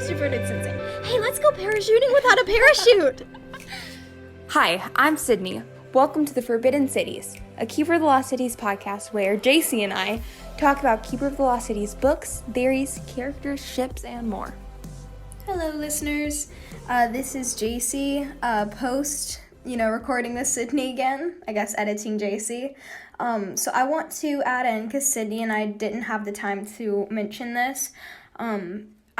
extroverted sensing. Hey, let's go parachuting without a parachute! Hi, I'm Sydney. Welcome to the Forbidden Cities, a Keeper of the Lost Cities podcast where Jaycie and I talk about Keeper of the Lost Cities books, theories, characters, ships, and more. Hello, listeners. This is Jaycie, recording this Sydney again. I guess editing Jaycie. So I want to add in, because Sydney and I didn't have the time to mention this,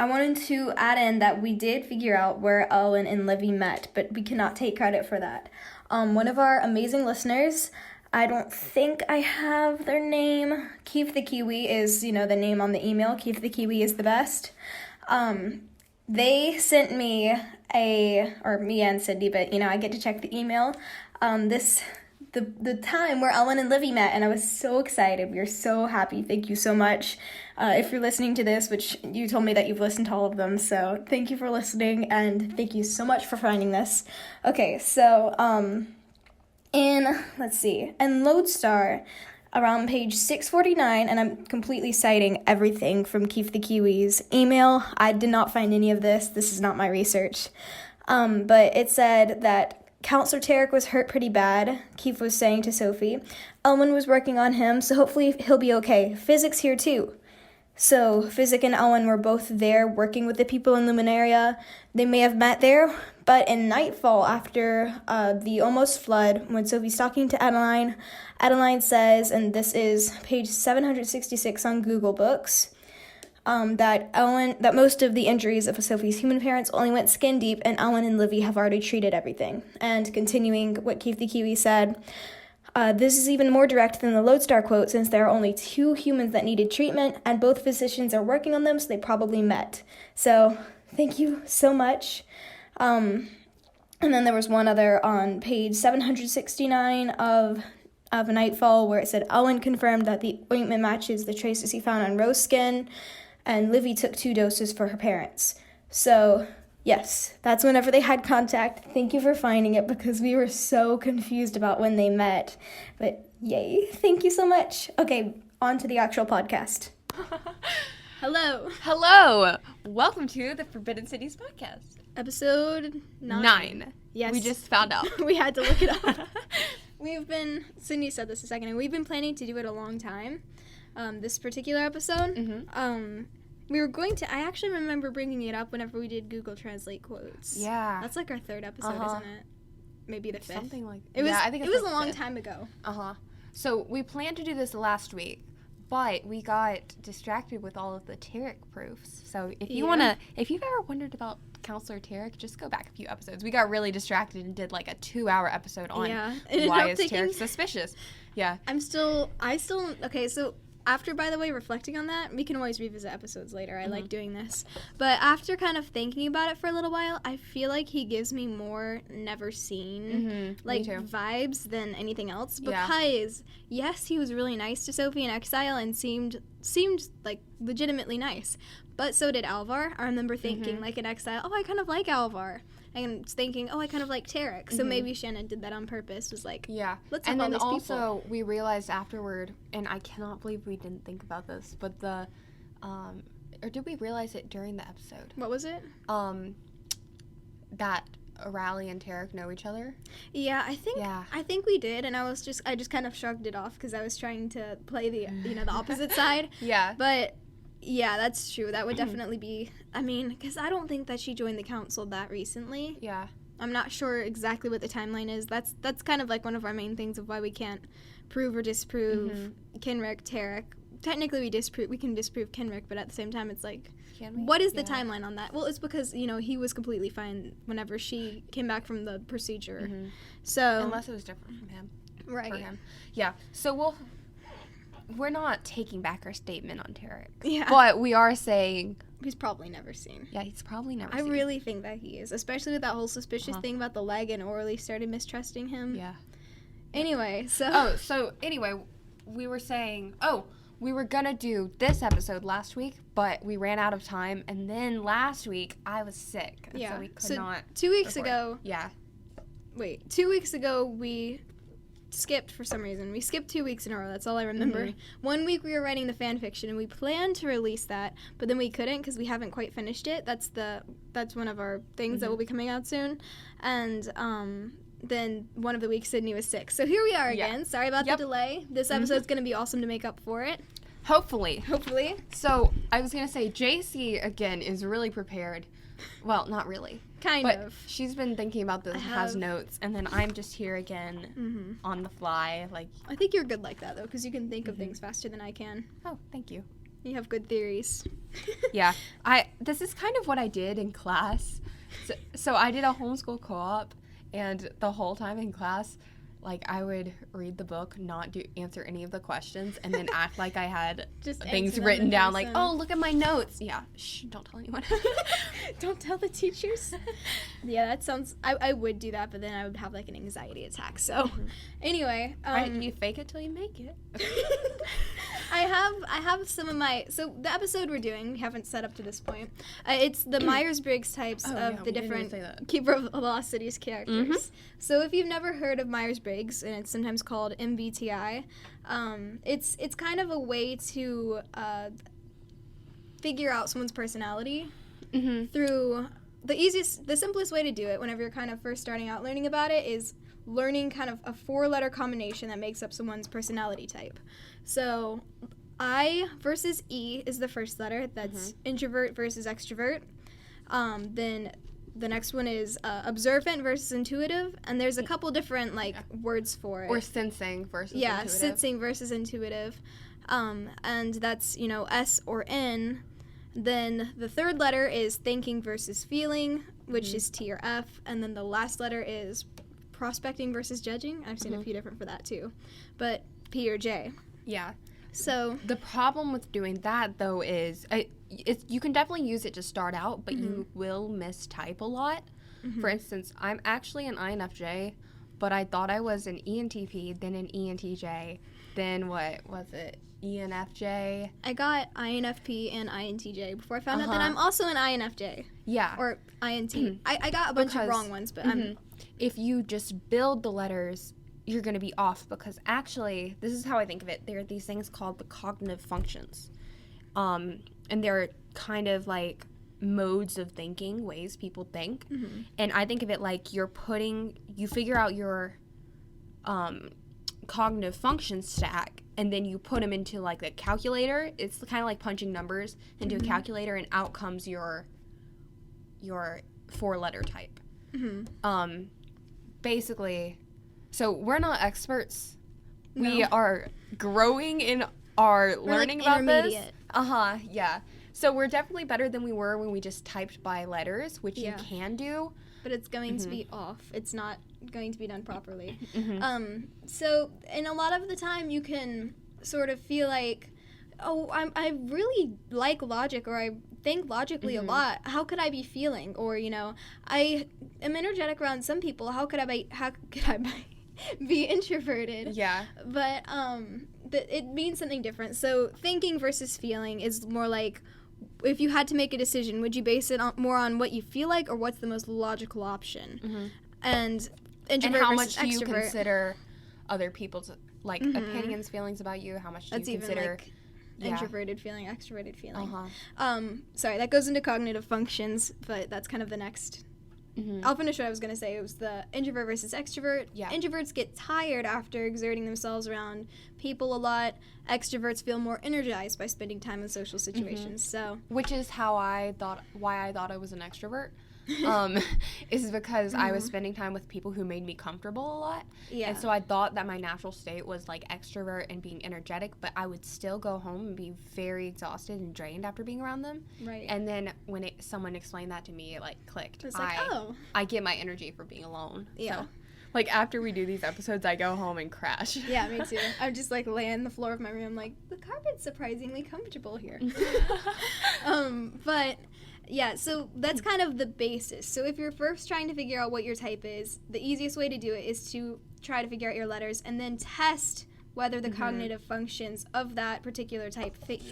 I wanted to add in that we did figure out where Owen and Livy met, but we cannot take credit for that. One of our amazing listeners, I don't think I have their name. Keith the Kiwi is, the name on the email. Keith the Kiwi is the best. They sent me me and Sydney, but, I get to check the email. The time where Ellen and Livy met, and I was so excited. We are so happy. Thank you so much. If you're listening to this, which you told me that you've listened to all of them, so thank you for listening, and thank you so much for finding this. Okay, so, in Lodestar, around page 649, and I'm completely citing everything from Keith the Kiwi's email. I did not find any of this. This is not my research. But it said that Counselor Tarek was hurt pretty bad, Keith was saying to Sophie. Elwyn was working on him, so hopefully he'll be okay. Physic's here too. So Physic and Elwyn were both there working with the people in Luminaria. They may have met there, but in Nightfall, after the almost flood, when Sophie's talking to Adeline, Adeline says, and this is page 766 on Google Books, that most of the injuries of Sophie's human parents only went skin deep, and Ellen and Livy have already treated everything. And continuing what Keith the Kiwi said, this is even more direct than the Lodestar quote, since there are only 2 humans that needed treatment, and both physicians are working on them, so they probably met. So, thank you so much. And then there was one other on page 769 of Nightfall, where it said, Ellen confirmed that the ointment matches the traces he found on Rose skin, and Livy took 2 doses for her parents. So, yes, that's whenever they had contact. Thank you for finding it, because we were so confused about when they met. But, yay, thank you so much. Okay, on to the actual podcast. Hello. Hello. Welcome to the Forbidden Cities podcast. Episode 9. Yes. We just found out. We had to look it up. Sydney said this a second, and we've been planning to do it a long time, this particular episode. Mm-hmm. I actually remember bringing it up whenever we did Google Translate quotes. Yeah. That's like our 3rd episode, isn't it? Maybe the 5th. Something like it was. I think it was a long time ago. So we planned to do this last week, but we got distracted with all of the Tarek proofs. So if you've ever wondered about Counselor Tarek, just go back a few episodes. We got really distracted and did like a 2-hour episode on why is Tarek suspicious. Yeah. Okay, so after, by the way, reflecting on that, we can always revisit episodes later. I like doing this. But after kind of thinking about it for a little while, I feel like he gives me more never seen vibes than anything else. Because, yes, he was really nice to Sophie in Exile and seemed like legitimately nice. But so did Alvar. I remember thinking, like in Exile, I kind of like Alvar. And thinking, I kind of like Tarek. So maybe Shannon did that on purpose. Was like, let's have all these people. And then also, we realized afterward, and I cannot believe we didn't think about this, but or did we realize it during the episode? What was it? That Raleigh and Tarek know each other. Yeah, I think we did, and I just kind of shrugged it off because I was trying to play the the opposite side. Yeah. But yeah, that's true. That would definitely be, because I don't think that she joined the council that recently. Yeah. I'm not sure exactly what the timeline is. That's kind of like one of our main things of why we can't prove or disprove Kenrick, Tarek. Technically we can disprove Kenrick, but at the same time it's like, what is the timeline on that? Well, it's because, he was completely fine whenever she came back from the procedure. Mm-hmm. So unless it was different from him. Right. For him. Yeah. So we're not taking back our statement on Tarek. Yeah. But we are saying he's probably never seen. Yeah, he's probably never seen. I really think that he is, especially with that whole suspicious thing about the leg, and Orly started mistrusting him. Yeah. Anyway, so we were saying, we were gonna do this episode last week, but we ran out of time, and then last week I was sick, so we could not. 2 weeks record. ago. Yeah. Wait, 2 weeks ago we skipped for some reason. We skipped 2 weeks in a row. That's all I remember. Mm-hmm. 1 week we were writing the fan fiction, and we planned to release that, but then we couldn't because we haven't quite finished it. That's one of our things that will be coming out soon. And then one of the weeks Sydney was sick. So here we are again. Sorry about the delay. This episode's going to be awesome to make up for it. Hopefully. So I was going to say, Jaycie, again, is really prepared. Well, not really. Kind of. She's been thinking about this, has notes, and then I'm just here again on the fly. Like, I think you're good like that, though, because you can think of things faster than I can. Oh, thank you. You have good theories. Yeah. This is kind of what I did in class. So I did a homeschool co-op, and the whole time in class, like, I would read the book, not answer any of the questions, and then act like I had just things written down, like, oh, look at my notes. Yeah, shh, don't tell anyone. Don't tell the teachers. Yeah, that sounds, I would do that, but then I would have, like, an anxiety attack. So, anyway. You fake it till you make it. I have some of my, so the episode we're doing, we haven't set up to this point, it's the Myers-Briggs types of the different Keeper of the Lost Cities characters. So if you've never heard of Myers-Briggs, and it's sometimes called MBTI, it's kind of a way to figure out someone's personality through the simplest way to do it whenever you're kind of first starting out learning about it is learning kind of a 4-letter combination that makes up someone's personality type. So I versus E is the first letter. That's introvert versus extrovert. Then the next one is observant versus intuitive, and there's a couple different words for it. Or sensing versus intuitive. Yeah, sensing versus intuitive. And that's, S or N. Then the third letter is thinking versus feeling, which is T or F. And then the last letter is prospecting versus judging. I've seen a few different for that too. But P or J. Yeah. So the problem with doing that, though, is you can definitely use it to start out, but you will mistype a lot. For instance, I'm actually an INFJ, but I thought I was an ENTP, then an ENTJ, then what was it? ENFJ. I got INFP and INTJ before I found out that I'm also an INFJ. Yeah. Or INT. I got a bunch of wrong ones, but if you just build the letters, you're going to be off, because actually, this is how I think of it. There are these things called the cognitive functions. And they're kind of like modes of thinking, ways people think. And I think of it like you figure out your cognitive function stack, and then you put them into like a calculator. It's kind of like punching numbers into a calculator, and out comes your 4-letter type. Basically, so we're not experts. No. We are growing in our learning about this. Yeah. So we're definitely better than we were when we just typed by letters, which you can do. But it's going to be off. It's not going to be done properly. So, and a lot of the time you can sort of feel like, oh, I really like logic, or I think logically a lot. How could I be feeling? Or, I am energetic around some people. How could I be introverted? Yeah. But it means something different. So thinking versus feeling is more like, if you had to make a decision, would you base it more on what you feel like, or what's the most logical option? And introvert how versus much do you extrovert. Consider other people's opinions, feelings about you? How much do you consider? Introverted feeling, extroverted feeling. Sorry, that goes into cognitive functions, but that's kind of the next. I'll finish what I was going to say. It was the introvert versus extrovert. Yeah. Introverts get tired after exerting themselves around people a lot. Extroverts feel more energized by spending time in social situations. So, which is why I thought I was an extrovert. Is because I was spending time with people who made me comfortable a lot. Yeah. And so I thought that my natural state was like extrovert and being energetic, but I would still go home and be very exhausted and drained after being around them. Right. And then when someone explained that to me, it clicked. It's like, I get my energy from being alone. Yeah. So, after we do these episodes, I go home and crash. Yeah, me too. I just lay on the floor of my room the carpet's surprisingly comfortable here. But yeah, so that's kind of the basis. So if you're first trying to figure out what your type is, the easiest way to do it is to try to figure out your letters and then test whether the cognitive functions of that particular type fit you.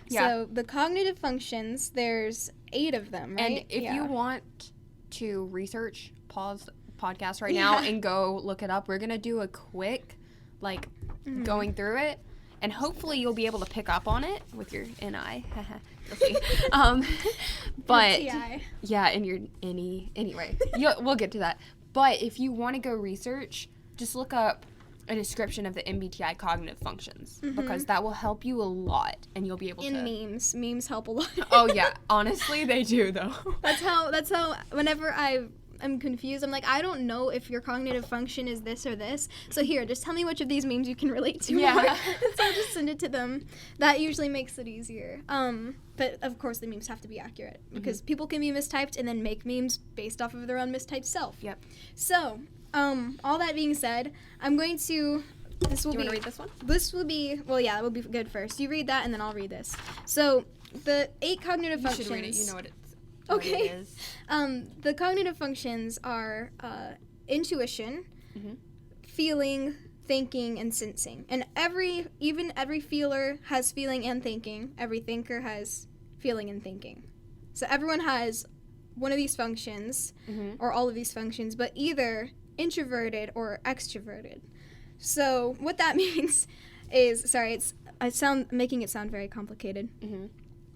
Yeah. So the cognitive functions, there's 8 of them, right? And if you want to research, pause podcast right now and go look it up. We're going to do a quick like going through it, and hopefully you'll be able to pick up on it with your NI. You'll see. But TI. yeah, and your anyway, we'll get to that. But if you want to go research, just look up a description of the MBTI cognitive functions, because that will help you a lot, and you'll be able to. Memes help a lot. Oh yeah, honestly they do though. That's how whenever I'm confused, I'm like, I don't know if your cognitive function is this or this, so here, just tell me which of these memes you can relate to more. So I'll just send it to them. That usually makes it easier. But of course the memes have to be accurate, because people can be mistyped and then make memes based off of their own mistyped self. Yep. So all that being said, I'm going to. Do you want to read this one? This will be, well, yeah, that will be good first. You read that, and then I'll read this. So, the 8 cognitive functions. You should read it. You know what it's. Okay. What it is. The cognitive functions are intuition, feeling, thinking, and sensing. And every feeler has feeling and thinking. Every thinker has feeling and thinking. So everyone has one of these functions, or all of these functions, but either introverted or extroverted. So what that means is, making it sound very complicated.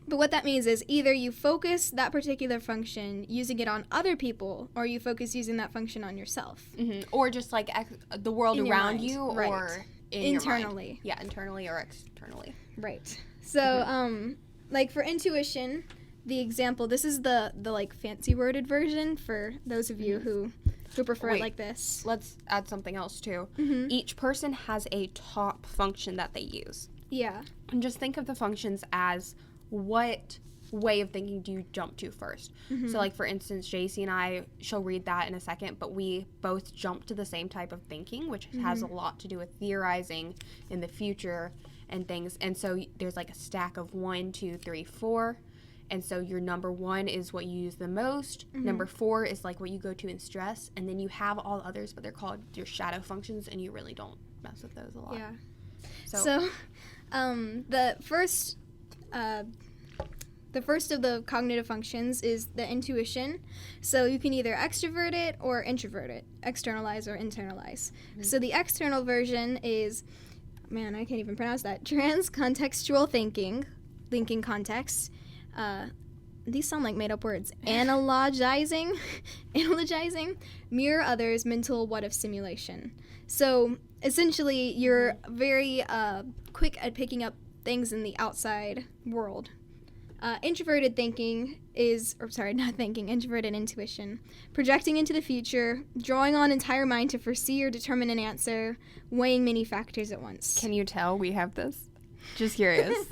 But what that means is either you focus that particular function using it on other people, or you focus using that function on yourself. Or just like the world In your around mind, you, right. or Internally. Your mind. Yeah, internally or externally. Right. So, like for intuition, the example, this is the like fancy worded version for those of you who prefer it like this. Let's add something else too. Each person has a top function that they use. Yeah. And just think of the functions as what way of thinking do you jump to first. So like for instance, Jaycie and I, she'll read that in a second, but we both jump to the same type of thinking, which has a lot to do with theorizing in the future and things. And so there's like a stack of 1, 2, 3, 4. And so your number 1 is what you use the most. Number 4 is like what you go to in stress. And then you have all others, but they're called your shadow functions, and you really don't mess with those a lot. Yeah. So the first of the cognitive functions is the intuition. So you can either extrovert it or introvert it, externalize or internalize. So the external version is, man, I can't even pronounce that, transcontextual thinking context. These sound like made-up words. Analogizing, mirror others, mental what-if simulation. So essentially, you're very quick at picking up things in the outside world. Introverted thinking introverted intuition. Projecting into the future, drawing on entire mind to foresee or determine an answer, weighing many factors at once. Can you tell we have this? Just curious.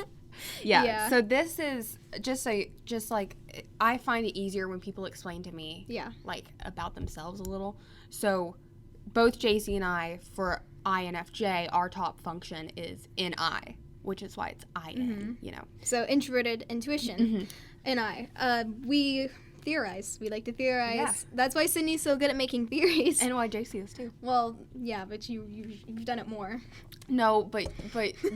Yeah. So this is just like I find it easier when people explain to me like about themselves a little. So both Jaycie and I, for INFJ, our top function is NI, which is why it's IN, you know. So introverted intuition. NI. We theorize. We like to theorize. Yeah. That's why Sydney's so good at making theories. And why Jaycie is too. Well, yeah, but you've done it more. No, but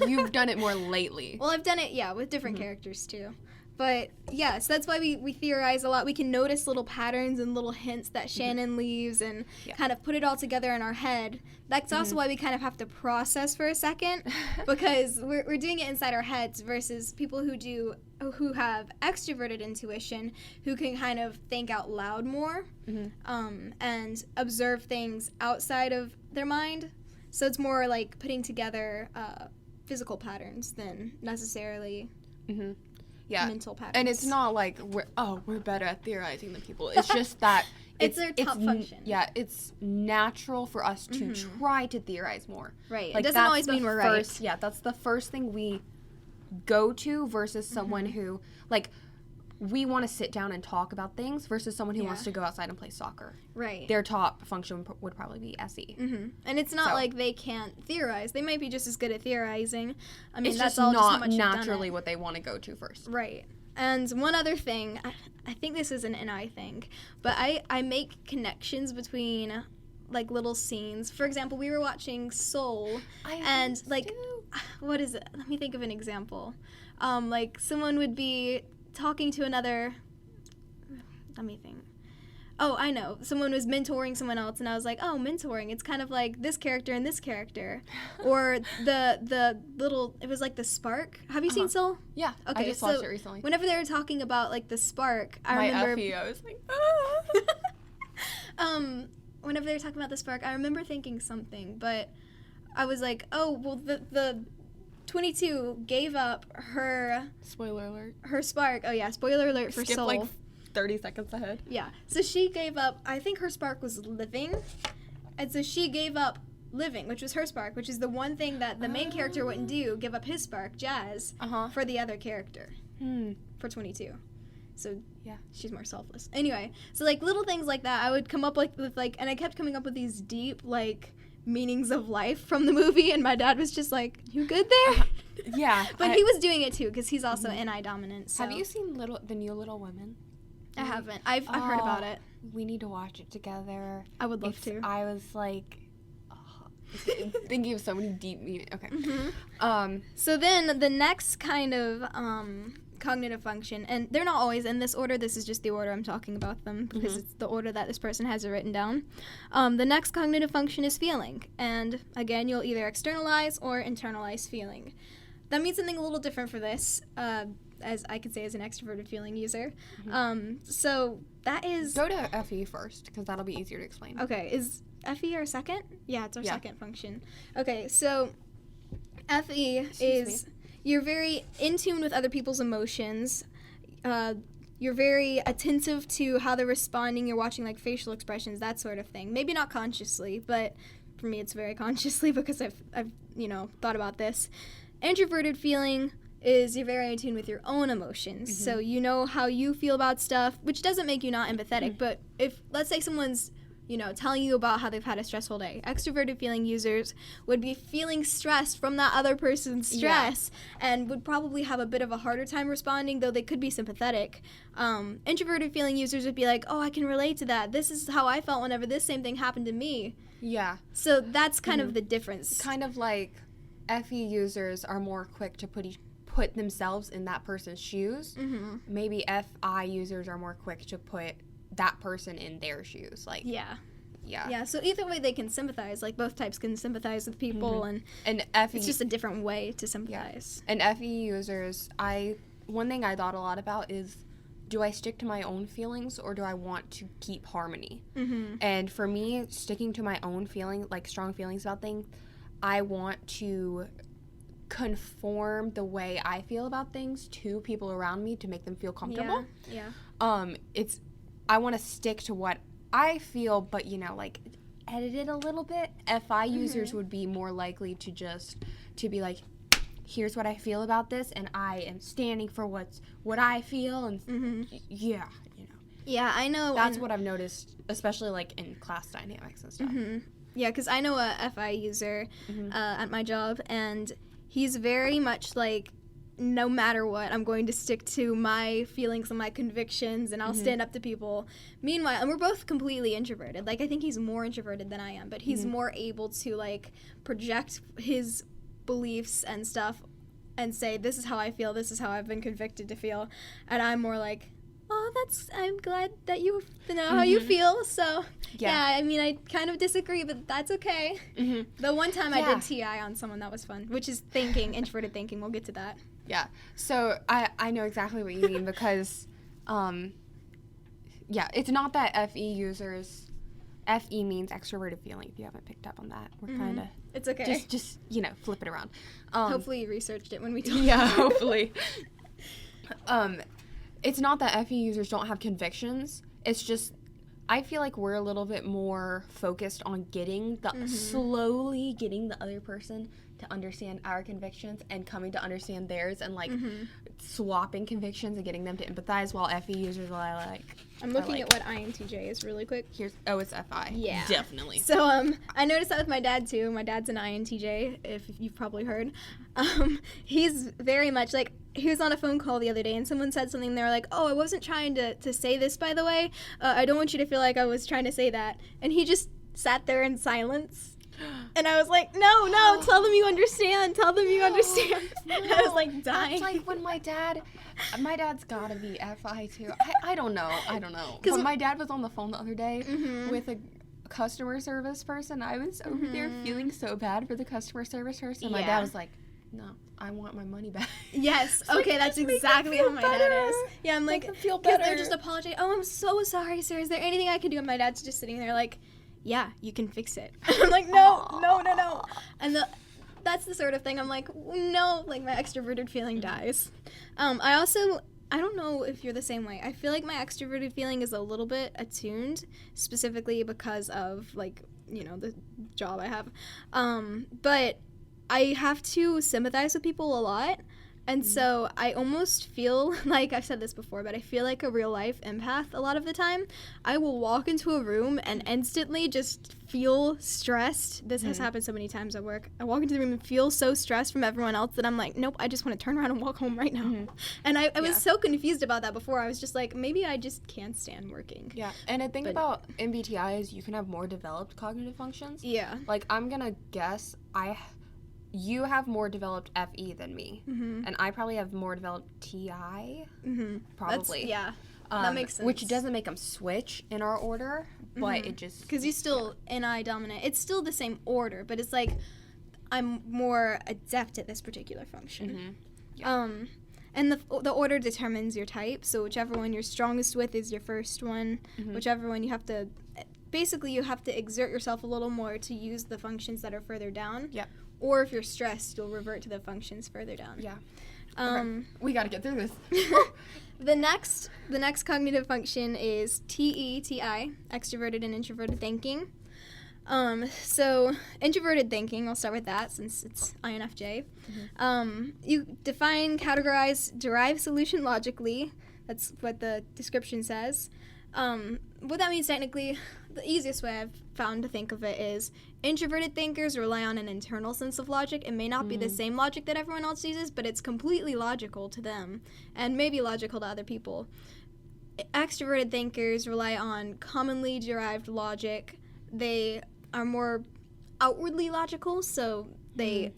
you've done it more lately. Well, I've done it, with different characters too. But yeah, so that's why we theorize a lot. We can notice little patterns and little hints that Shannon leaves and kind of put it all together in our head. That's also why we kind of have to process for a second, because we're doing it inside our heads versus people who have extroverted intuition, who can kind of think out loud more and observe things outside of their mind. So it's more like putting together physical patterns than necessarily mental patterns. And it's not like we're better at theorizing than people. It's just that it's their top function. Yeah, it's natural for us to try to theorize more. Right. Like, it doesn't always mean we're right. Yeah, that's the first thing we go to versus someone who, like, we want to sit down and talk about things versus someone who wants to go outside and play soccer. Right. Their top function would probably be SE. And it's not like they can't theorize. They might be just as good at theorizing. I mean, it's that's just all not just how much naturally what they want to go to first. Right. And one other thing, I think this is an NI thing, but I make connections between like little scenes. For example, we were watching Soul, and like, what is it? Let me think of an example. Like someone would be talking to another. Let me think. oh, I know, someone was mentoring someone else, and I was like, oh, mentoring, it's kind of like this character and this character. Or the little, it was like the spark. Have you seen Soul? Yeah, okay, I just watched it recently. Whenever they were talking about, like, the spark, I remember... I was like, whenever they were talking about the spark, I remember thinking something, but I was like, oh, well, the 22 gave up her... Spoiler alert. Her spark. Oh, yeah, spoiler alert for Soul. Like 30 seconds ahead. Yeah. So she gave up, I think her spark was living, and so she gave up living, which was her spark, which is the one thing that the main character wouldn't do, give up his spark, Jazz, for the other character, for 22. So, yeah, she's more selfless. Anyway, so, like, little things like that, I would come up with, like, and I kept coming up with these deep, like, meanings of life from the movie, and my dad was just like, you good there? Yeah. But he was doing it, too, because he's also NI dominant, so. Have you seen the new Little Women? I haven't. I've heard about it. We need to watch it together. I would love to. I was, like... thinking of so many deep meanings. Okay. So then the next kind of cognitive function, and they're not always in this order, this is just the order I'm talking about them because it's the order that this person has it written down. The next cognitive function is feeling, and again, you'll either externalize or internalize feeling. That means something a little different for this, as I could say as an extroverted feeling user. So that is... Go to FE first, because that'll be easier to explain. Okay, is FE our second? Yeah, it's our second function. Okay, so FE is you're very in tune with other people's emotions. You're very attentive to how they're responding. You're watching, like, facial expressions, that sort of thing. Maybe not consciously, but for me it's very consciously because I've thought about this. Introverted feeling is you're very in tune with your own emotions. So you know how you feel about stuff, which doesn't make you not empathetic, but if, let's say someone's telling you about how they've had a stressful day. Extroverted feeling users would be feeling stressed from that other person's stress and would probably have a bit of a harder time responding, though they could be sympathetic. Introverted feeling users would be like, oh, I can relate to that. This is how I felt whenever this same thing happened to me. Yeah. So that's kind of the difference. Kind of like FE users are more quick to put themselves in that person's shoes. Maybe FI users are more quick to put that person in their shoes, like yeah. So either way they can sympathize, like both types can sympathize with people, and FE, it's just a different way to sympathize. And FE users, one thing I thought a lot about is, do I stick to my own feelings or do I want to keep harmony? And for me, sticking to my own feeling, like strong feelings about things, I want to conform the way I feel about things to people around me to make them feel comfortable. I want to stick to what I feel, but, like, edit it a little bit. FI users would be more likely to be like, here's what I feel about this, and I am standing for what I feel, and Yeah, I know. That's what I've noticed, especially, like, in class dynamics and stuff. Yeah, because I know a FI user at my job, and he's very much like, no matter what, I'm going to stick to my feelings and my convictions, and I'll stand up to people. Meanwhile, and we're both completely introverted. Like, I think he's more introverted than I am, but he's more able to, like, project his beliefs and stuff and say, this is how I feel, this is how I've been convicted to feel. And I'm more like, oh, I'm glad that you know how you feel. So, yeah, I mean, I kind of disagree, but that's okay. The one time I did TI on someone, that was fun, which is introverted thinking. We'll get to that. Yeah, so I know exactly what you mean because, it's not that FE users, FE means extroverted feeling, if you haven't picked up on that. We're kind of... It's okay. Just flip it around. Hopefully you researched it when we talked. Yeah, hopefully. It's not that FE users don't have convictions. It's just, I feel like we're a little bit more focused on slowly getting the other person to understand our convictions and coming to understand theirs, and like swapping convictions and getting them to empathize, while FE users I'm looking at what INTJ is really quick. It's FI. Yeah. Definitely. So I noticed that with my dad too. My dad's an INTJ, if you've probably heard. He's very much like, he was on a phone call the other day and someone said something, they were like, oh, I wasn't trying to say this, by the way. I don't want you to feel like I was trying to say that. And he just sat there in silence. And I was like, no, tell them you understand. Tell them you understand. No. And I was like dying. That's like when my dad My dad's gotta be FI too. I don't know. Because When my dad was on the phone the other day with a customer service person, I was over there feeling so bad for the customer service person. My dad was like, no, I want my money back. Yes. Okay, that's exactly how my dad is. Yeah, I'm like, feel because better. they're just apologizing. Oh, I'm so sorry, sir. Is there anything I can do? And my dad's just sitting there like, yeah, you can fix it. I'm like, no. And that's the sort of thing I'm like, no, like my extroverted feeling dies. I don't know if you're the same way. I feel like my extroverted feeling is a little bit attuned, specifically because of, like, you know, the job I have. But I have to sympathize with people a lot. And so I almost feel like, I've said this before, but I feel like a real life empath a lot of the time. I will walk into a room and instantly just feel stressed. This has happened so many times at work. I walk into the room and feel so stressed from everyone else that I'm like, nope, I just want to turn around and walk home right now. And I was so confused about that before. I was just like, maybe I just can't stand working. Yeah, and the thing about MBTI is you can have more developed cognitive functions. Yeah. Like, I'm gonna guess you have more developed FE than me, and I probably have more developed TI, probably. That makes sense. Which doesn't make them switch in our order, but it just... Because you still NI dominant. It's still the same order, but it's like I'm more adept at this particular function. And the order determines your type, so whichever one you're strongest with is your first one. Whichever one you have to... Basically, you have to exert yourself a little more to use the functions that are further down. Yeah. Or if you're stressed, you'll revert to the functions further down. Yeah. Okay. We gotta get through this. The next cognitive function is TI, extroverted and introverted thinking. So introverted thinking, I'll start with that since it's INFJ. You define, categorize, derive solution logically. That's what the description says. What that means technically, the easiest way I've found to think of it is introverted thinkers rely on an internal sense of logic. It may not be the same logic that everyone else uses, but it's completely logical to them and maybe logical to other people. Extroverted thinkers rely on commonly derived logic. They are more outwardly logical, so they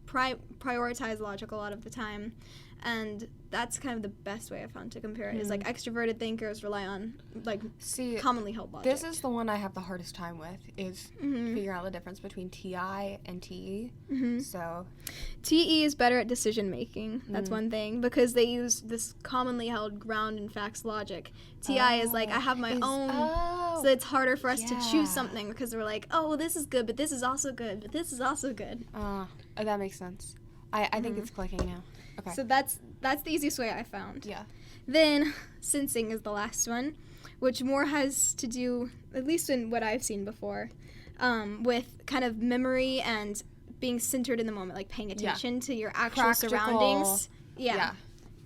prioritize logic a lot of the time. And that's kind of the best way I found to compare it, is like extroverted thinkers rely on like commonly held logic. This is the one I have the hardest time with, is figuring out the difference between TI and TE. So TE is better at decision making. That's one thing, because they use this commonly held ground and facts logic. TI is like, I have my own, so it's harder for us to choose something because we're like, oh, well, this is good, but this is also good, but this is also good. That makes sense. I think it's clicking now. Okay. So that's the easiest way I found. Yeah. Then sensing is the last one, which more has to do, at least in what I've seen before, with kind of memory and being centered in the moment, like paying attention to your actual surroundings. Yeah.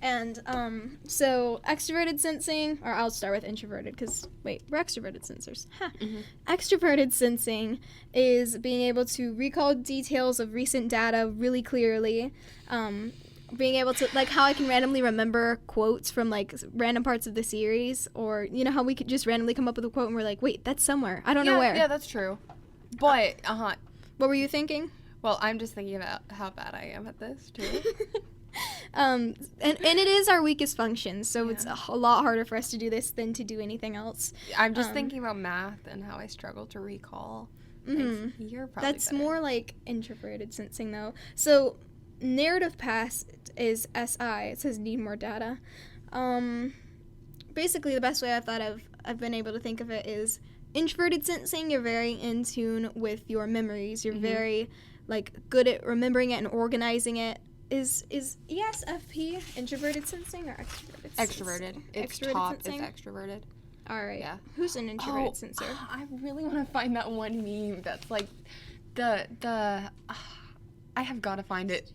And so extroverted sensing, or I'll start with introverted because, wait, we're extroverted sensors. Extroverted sensing is being able to recall details of recent data really clearly, being able to, like how I can randomly remember quotes from like random parts of the series, or you know how we could just randomly come up with a quote and we're like, wait, that's somewhere. I don't know where. Yeah, that's true. But, What were you thinking? Well, I'm just thinking about how bad I am at this, too. And it is our weakest function, so it's a lot harder for us to do this than to do anything else. I'm just thinking about math and how I struggle to recall. You're probably That's better. more like introverted sensing, though. So narrative past is SI. It says need more data. Basically, the best way I've been able to think of it is introverted sensing. You're very in tune with your memories. You're very like good at remembering it and organizing it. Is ESFP introverted sensing or extroverted sensing? Extroverted. It's Extroverted top sensing? is extroverted. All right. Yeah. Who's an introverted sensor? I really want to find that one meme that's like I have got to find it.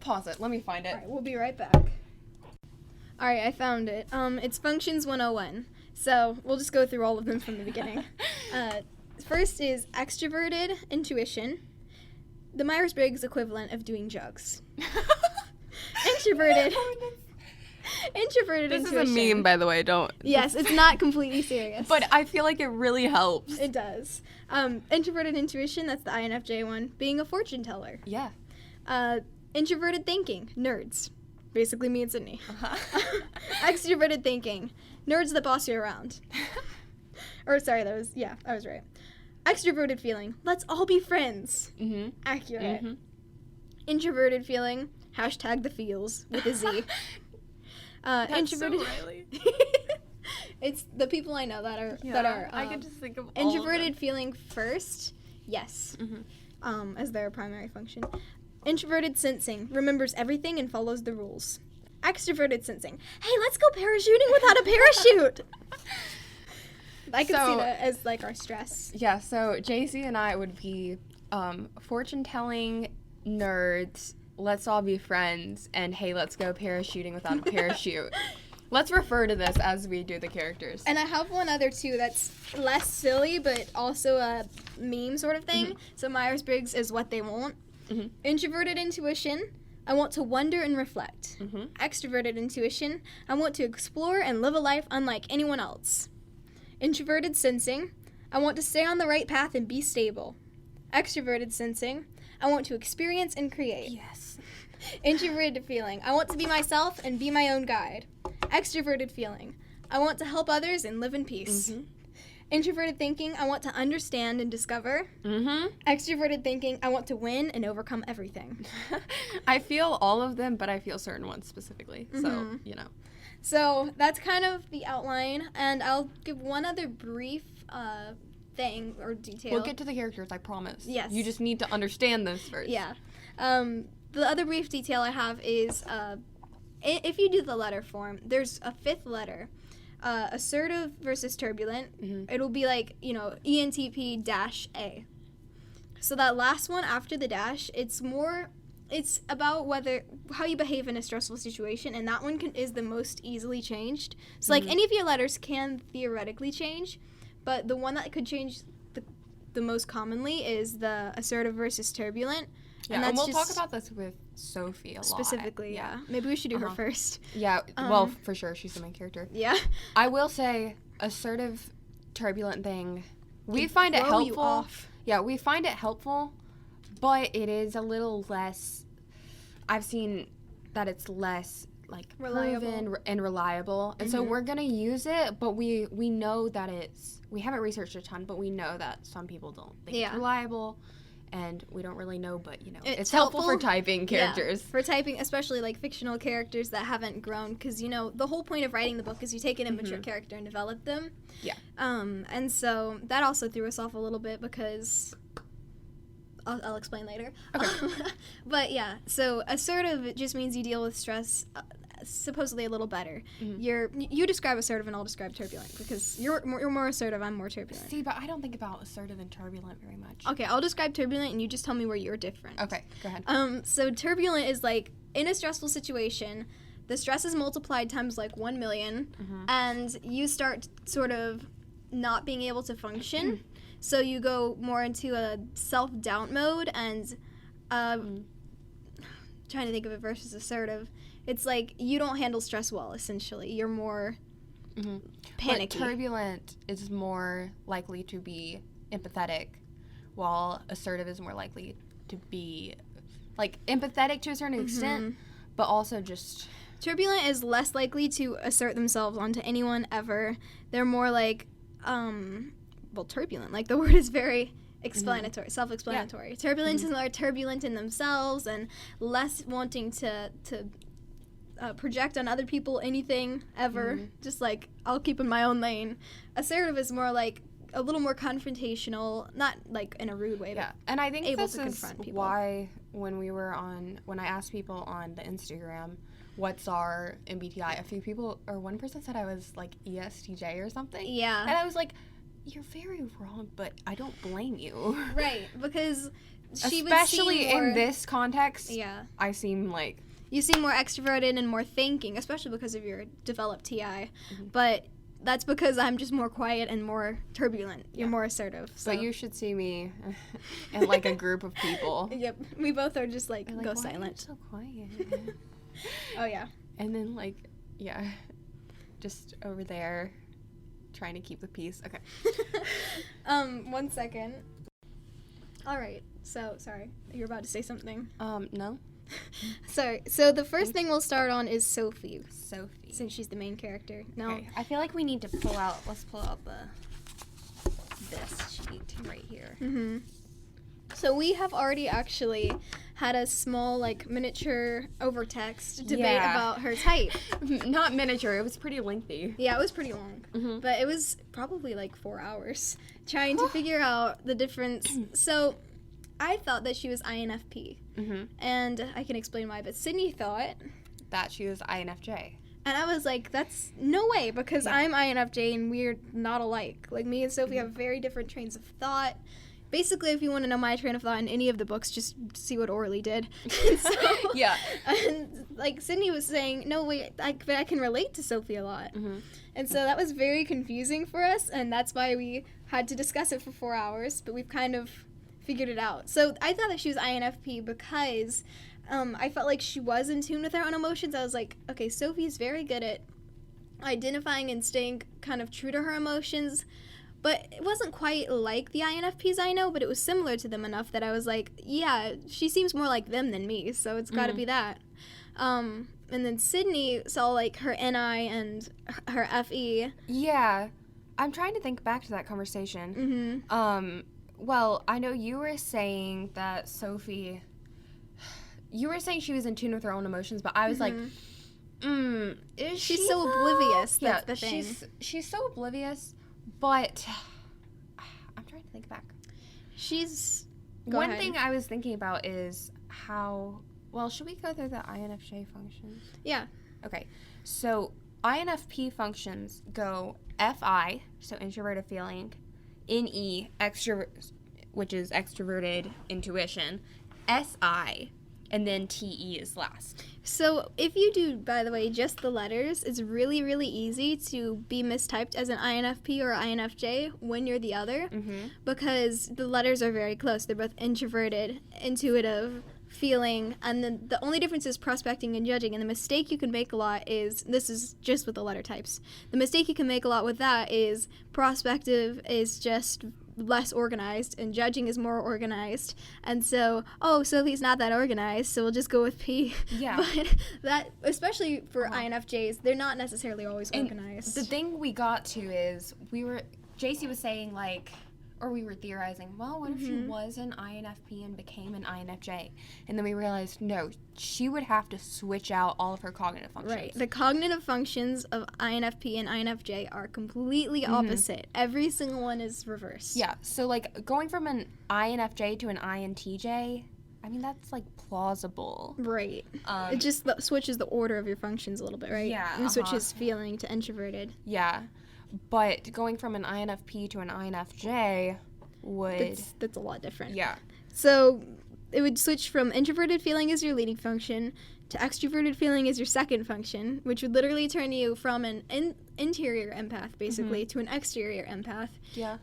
Pause it. Let me find it. All right, we'll be right back. All right, I found it. It's Functions 101. So we'll just go through all of them from the beginning. First is extroverted intuition, the Myers-Briggs equivalent of doing drugs. Introverted This intuition. is a meme, by the way. Don't. Yes, it's not completely serious. But I feel like it really helps. It does. Introverted intuition, that's the INFJ one, being a fortune teller. Yeah. Introverted thinking, nerds. Basically me and Sydney. Extroverted thinking. Nerds that boss you around. Or sorry, I was right. Extroverted feeling. Let's all be friends. Mm-hmm. Accurate. Mm-hmm. Introverted feeling. Hashtag the feels with a Z. That's Introverted. so Riley. It's the people I know that are I can just think of all introverted of them. feeling first. Yes. Mm-hmm. As their primary function. Introverted sensing. Remembers everything and follows the rules. Extroverted sensing. Hey, let's go parachuting without a parachute. I could see that as like our stress. Yeah, so Jaycie and I would be fortune-telling nerds, let's all be friends, and hey, let's go parachuting without a parachute. Let's refer to this as we do the characters. And I have one other too that's less silly but also a meme sort of thing. Mm-hmm. So Myers-Briggs is what they want. Mm-hmm. Introverted intuition. I want to wonder and reflect. Mm-hmm. Extroverted intuition. I want to explore and live a life unlike anyone else. Introverted sensing. I want to stay on the right path and be stable. Extroverted sensing. I want to experience and create. Yes. Introverted feeling. I want to be myself and be my own guide. Extroverted feeling. I want to help others and live in peace. Mm-hmm. Introverted thinking. I want to understand and discover. Mm-hmm. Extroverted thinking. I want to win and overcome everything. I feel all of them, but I feel certain ones specifically. So, Mhm. you know. So that's kind of the outline, and I'll give one other brief thing or detail. We'll get to the characters, I promise. Yes. You just need to understand those first. Yeah. The other brief detail I have is if you do the letter form, there's a fifth letter. Assertive versus turbulent. Mm-hmm. It'll be like, ENTP-A. So that last one after the dash, it's about how you behave in a stressful situation, and that one is the most easily changed. So like any of your letters can theoretically change, but the one that could change the most commonly is the assertive versus turbulent. Yeah, and we'll talk about this with Sophie a lot. Specifically, yeah. Maybe we should do her first. Yeah, well, for sure, she's the main character. Yeah. I will say, assertive, turbulent thing, we find it throw helpful. you off. Yeah, we find it helpful, but it is a little less, I've seen that it's less, like, Reliable. proven and reliable. And so we're going to use it, but we know that we haven't researched a ton, but we know that some people don't think it's reliable. And we don't really know, but, it's helpful for typing characters. Yeah, for typing, especially, like, fictional characters that haven't grown. Because, the whole point of writing the book is you take an immature character and develop them. Yeah. And so that also threw us off a little bit because I'll explain later. Okay. But, yeah, so assertive just means you deal with stress supposedly a little better. You describe assertive and I'll describe turbulent because you're more assertive, I'm more turbulent. See, but I don't think about assertive and turbulent very much. Okay, I'll describe turbulent and you just tell me where you're different. Okay, go ahead. So turbulent is like in a stressful situation, the stress is multiplied times like 1 million, and you start sort of not being able to function. So you go more into a self-doubt mode and trying to think of it versus assertive. It's like you don't handle stress well, essentially. You're more panicky. But turbulent is more likely to be empathetic, while assertive is more likely to be, like, empathetic to a certain extent, but also just... Turbulent is less likely to assert themselves onto anyone ever. They're more like, turbulent. Like, the word is very... self-explanatory. Yeah. Turbulent are turbulent in themselves and less wanting to project on other people anything ever. Just like, I'll keep in my own lane. Assertive is more like a little more confrontational, not like in a rude way, but and I think able this to is confront people. Why when I asked people on the Instagram what's our MBTI, a few people or one person said I was like ESTJ or something. Yeah. And I was like, you're very wrong, but I don't blame you. Right, because especially in this context, I seem like... You seem more extroverted and more thinking, especially because of your developed TI. But that's because I'm just more quiet and more turbulent. You're more assertive. So. But you should see me in like a group of people. Yep, we both are just like, go why silent. Are you so quiet? Oh, yeah. And then just over there trying to keep the peace. Okay. 1 second. All right. So, sorry. You're about to say something. No. Sorry. So the first thing we'll start on is Sophie, Sophie. since she's the main character. No. Okay. I feel like we need to let's pull out this sheet right here. Mm-hmm. So we have already actually had a small, like, miniature over text debate about her type. Not miniature. It was pretty lengthy. Yeah, it was pretty long. Mm-hmm. But it was probably like 4 hours trying to figure out the difference. So I thought that she was INFP. Mm-hmm. And I can explain why, but Sydney thought That she was INFJ. and I was like, that's no way, because Yeah. I'm INFJ and we're not alike. Like, me and Sophie have very different trains of thought. Basically, if you want to know my train of thought in any of the books, just see what Orly did. So, Yeah. And, like, Sydney was saying, no, wait, I can relate to Sophie a lot. Mm-hmm. And so that was very confusing for us, and that's why we had to discuss it for 4 hours, but we've kind of figured it out. So I thought that she was INFP because I felt like she was in tune with her own emotions. I was like, okay, Sophie's very good at identifying and staying kind of true to her emotions, but it wasn't quite like the INFPs I know, but it was similar to them enough that I was like, yeah, she seems more like them than me, so it's got to be that. And then Sydney saw, like, her NI and her FE. Yeah. I'm trying to think back to that conversation. Mm-hmm. Well, I know you were saying that Sophie, you were saying she was in tune with her own emotions, but I was like, is she She's so though? oblivious, Yeah, that's the thing. she's so oblivious, but I'm trying to think back. She's... Go One ahead. thing I was thinking about is how, well, should we go through the INFJ functions? Yeah. Okay, so INFP functions go FI, so introverted feeling, NE, which is extroverted intuition, SI, and then TE is last. So if you do, by the way, just the letters, it's really, really easy to be mistyped as an INFP or INFJ when you're the other, because the letters are very close. They're both introverted, intuitive, feeling, and then the only difference is prospecting and judging. And the mistake you can make a lot is, this is just with the letter types, the mistake you can make a lot with that is prospective is just less organized and judging is more organized, and so Sophie's not that organized, so we'll just go with P. Yeah. But that, especially for INFJs, they're not necessarily always And organized. the thing we got to is Jaycie was saying, like, or we were theorizing, well, what if she was an INFP and became an INFJ? And then we realized, no, she would have to switch out all of her cognitive functions. Right. The cognitive functions of INFP and INFJ are completely opposite. Every single one is reversed. Yeah, so, like, going from an INFJ to an INTJ, I mean, that's, like, plausible. Right. It just switches the order of your functions a little bit, right? Yeah, And switches feeling to introverted. Yeah, but going from an INFP to an INFJ would... That's a lot different. Yeah. So it would switch from introverted feeling as your leading function to extroverted feeling as your second function, which would literally turn you from an interior empath, basically, to an exterior empath,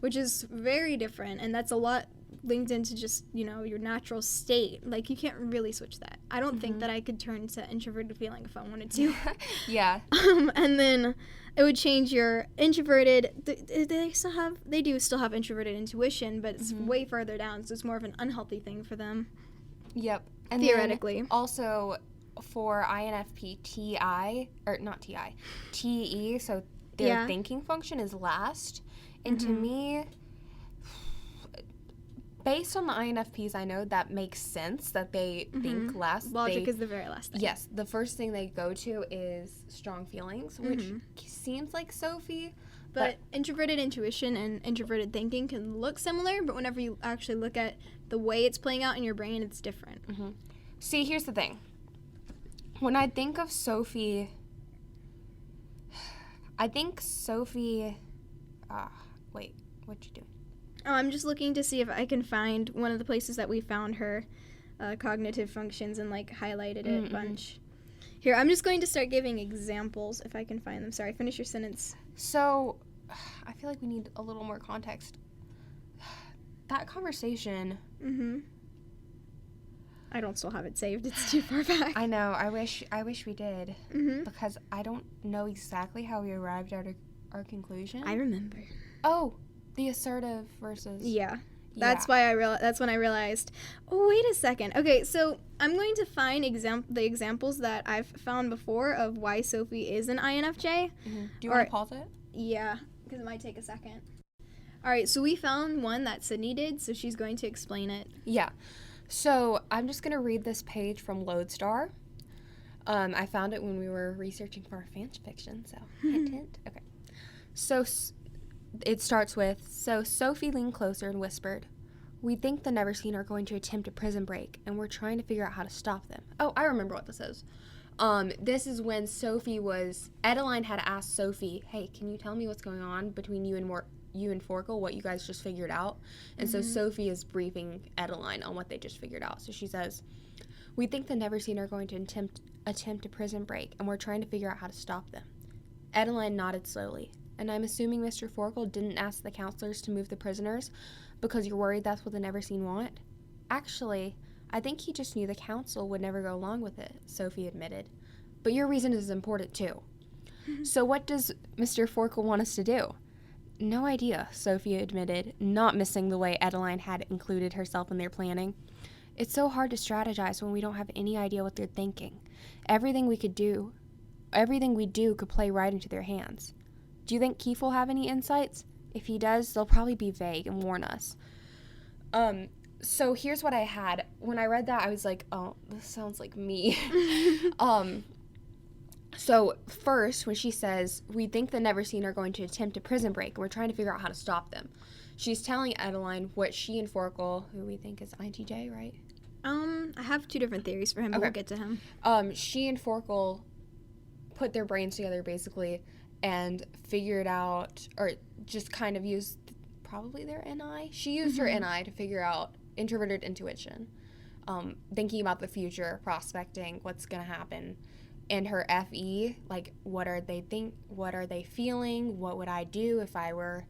which is very different, and that's a lot linked into just, your natural state. Like, you can't really switch that. I don't think that I could turn to introverted feeling if I wanted to. Yeah. And then it would change your introverted. They do still have introverted intuition, but it's way further down, so it's more of an unhealthy thing for them. Yep. And Theoretically. then also for INFP, TE, so their thinking function is last. And to me, based on the INFPs I know, that makes sense that they think last. Logic is the very last thing. Yes, the first thing they go to is strong feelings, which seems like Sophie. But introverted intuition and introverted thinking can look similar, but whenever you actually look at the way it's playing out in your brain, it's different. See, here's the thing. When I think of Sophie, wait, what you doing? Oh, I'm just looking to see if I can find one of the places that we found her cognitive functions and, like, highlighted it a bunch. Here, I'm just going to start giving examples if I can find them. Sorry, finish your sentence. So, I feel like we need a little more context. That conversation... I don't still have it saved. It's too far back. I know. I wish we did. Because I don't know exactly how we arrived at our conclusion. I remember. Oh, the assertive versus... Yeah. That's why that's when I realized, oh, wait a second. Okay, so I'm going to find the examples that I've found before of why Sophie is an INFJ. Do you want to pause it? Yeah, because it might take a second. All right, so we found one that Sydney did, so she's going to explain it. Yeah. So I'm just going to read this page from Lodestar. I found it when we were researching for our fan fiction, so hint, hint. Okay. So it starts with, so Sophie leaned closer and whispered, "We think the Neverseen are going to attempt a prison break, and we're trying to figure out how to stop them." Oh, I remember what this is. This is when Edeline had asked Sophie, "Hey, can you tell me what's going on between you and Forkel, what you guys just figured out?" And so Sophie is briefing Edeline on what they just figured out. So she says, "We think the Neverseen are going to attempt a prison break, and we're trying to figure out how to stop them." Edeline nodded slowly. "And I'm assuming Mr. Forkel didn't ask the counselors to move the prisoners because you're worried that's what the Neverseen want?" "Actually, I think he just knew the council would never go along with it," Sophie admitted. "But your reason is important too." "So what does Mr. Forkel want us to do?" "No idea," Sophie admitted, not missing the way Edeline had included herself in their planning. "It's so hard to strategize when we don't have any idea what they're thinking. Everything we do could play right into their hands. Do you think Keith will have any insights? If he does, they'll probably be vague and warn us." So here's what I had. When I read that, I was like, oh, this sounds like me. So first, when she says, "We think the Neverseen are going to attempt a prison break, and we're trying to figure out how to stop them," she's telling Edeline what she and Forkel, who we think is INTJ, right? I have two different theories for him, but we'll get to him. She and Forkel put their brains together, basically, and figured out, or just kind of used probably their NI. She used her NI to figure out introverted intuition, thinking about the future, prospecting, what's going to happen. And her FE, like, what are they feeling? What would I do if I were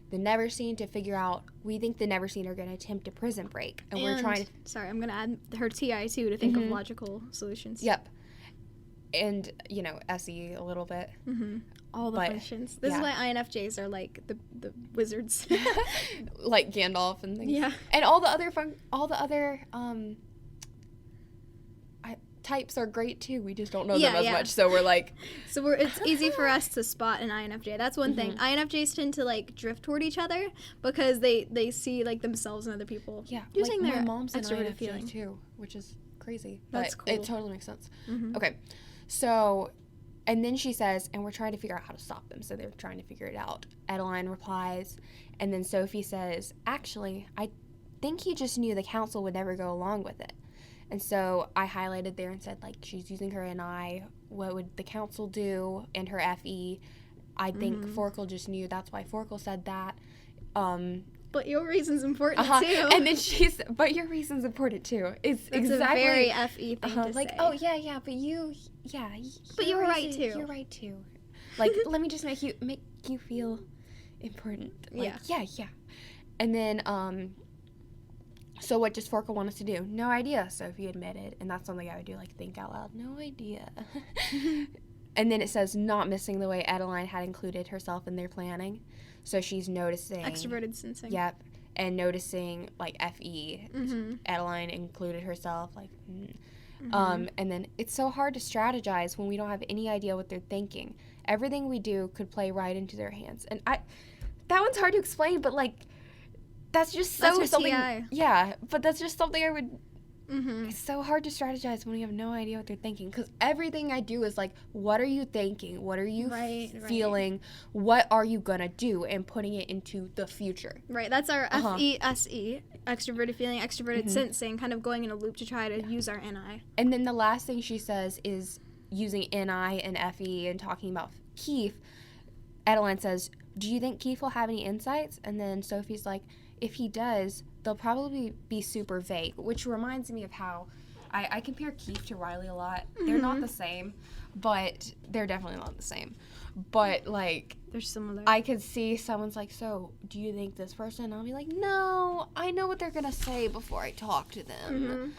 the Neverseen, to figure out, we think the Neverseen are going to attempt a prison break. And we're trying to... Sorry, I'm going to add her TI, too, to think of logical solutions. Yep. And, SE a little bit. All the functions. This is why INFJs are like the wizards. Like Gandalf and things. Yeah. And all the other types are great too. We just don't know them as much. So we're like... So it's easy for us to spot an INFJ. That's one thing. INFJs tend to like drift toward each other because they see like themselves and other people. Yeah. Using like their my mom's extroverted an INFJ feeling too, which is crazy. That's but cool. It totally makes sense. Okay. So... And then she says, "And we're trying to figure out how to stop them." So they're trying to figure it out. Edeline replies, and then Sophie says, "Actually, I think he just knew the council would never go along with it." And so I highlighted there and said, like, she's using her NI. What would the council do? And her FE. I think Forkel just knew. That's why Forkel said that. But your reason's important too. And then but your reason's important too. It's exactly a very FE thing to like, say. "Oh, yeah, but but you're right too. You're right too." Like, let me just make you feel important. Like, yeah. And then, so what does Forkel want us to do? "No idea," Sophie admitted. And that's something I would do, like, think out loud. No idea. And then it says, not missing the way Edeline had included herself in their planning. So she's noticing... Extroverted sensing. Yep. And noticing, like, FE. Edeline included herself, like... and then, it's so hard to strategize when we don't have any idea what they're thinking. Everything we do could play right into their hands. And that one's hard to explain, but, like, that's just that's something... TI. Yeah, but that's just something I would... It's so hard to strategize when we have no idea what they're thinking, because everything I do is like, what are you thinking? What are you feeling? What are you gonna do? And putting it into the future. Right. That's our FESE, extroverted feeling, extroverted sensing, kind of going in a loop to try to use our NI. And then the last thing she says is using NI and FE and talking about Keith. Edeline says, "Do you think Keith will have any insights?" And then Sophie's like, "If he does, they'll probably be super vague," which reminds me of how I compare Keith to Riley a lot. They're not the same, but they're definitely not the same. But, like... They're similar. I could see someone's like, "So, do you think this person?" I'll be like, "No, I know what they're going to say before I talk to them.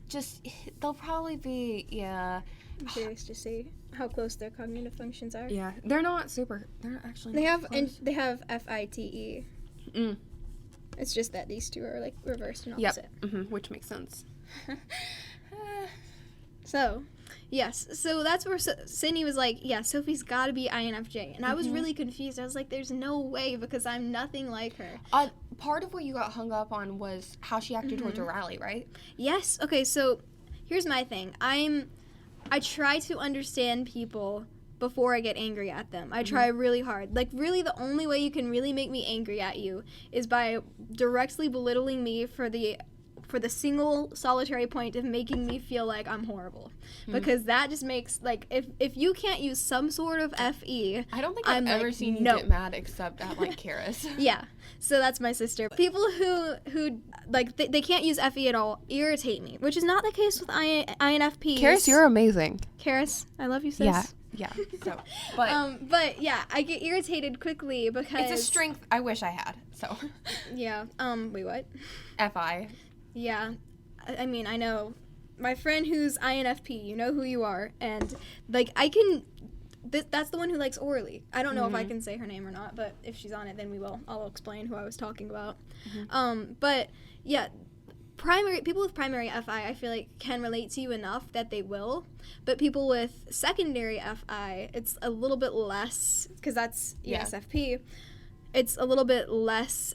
Just, they'll probably be, I'm curious to see how close their cognitive functions are. Yeah, they're not actually... They have FITE. It's just that these two are like reversed and Yep. opposite. Which makes sense. So, yes. So that's where Sydney was like, yeah, Sophie's got to be INFJ. And I was really confused. I was like, there's no way because I'm nothing like her. Part of what you got hung up on was how she acted towards O'Reilly, right? Yes. Okay, so here's my thing. I try to understand people before I get angry at them. I try really hard. Like, really, the only way you can really make me angry at you is by directly belittling me for the single solitary point of making me feel like I'm horrible. Because that just makes, like, if you can't use some sort of FE, I don't think I've ever like, seen you no. get mad except at, like, Karis. Yeah. So that's my sister. People who like, they can't use FE at all irritate me, which is not the case with INFPs. Karis, you're amazing. Karis, I love you, sis. Yeah. So, but yeah, I get irritated quickly because it's a strength I wish I had. So. Yeah. Wait, what? FI. Yeah. I mean, I know my friend who's INFP. You know who you are, and like I can. That's the one who likes Orly. I don't know if I can say her name or not, but if she's on it, then we will. I'll explain who I was talking about. But yeah, people with primary FI, I feel like can relate to you enough that they will. But people with secondary FI, it's a little bit less because that's ESFP. It's a little bit less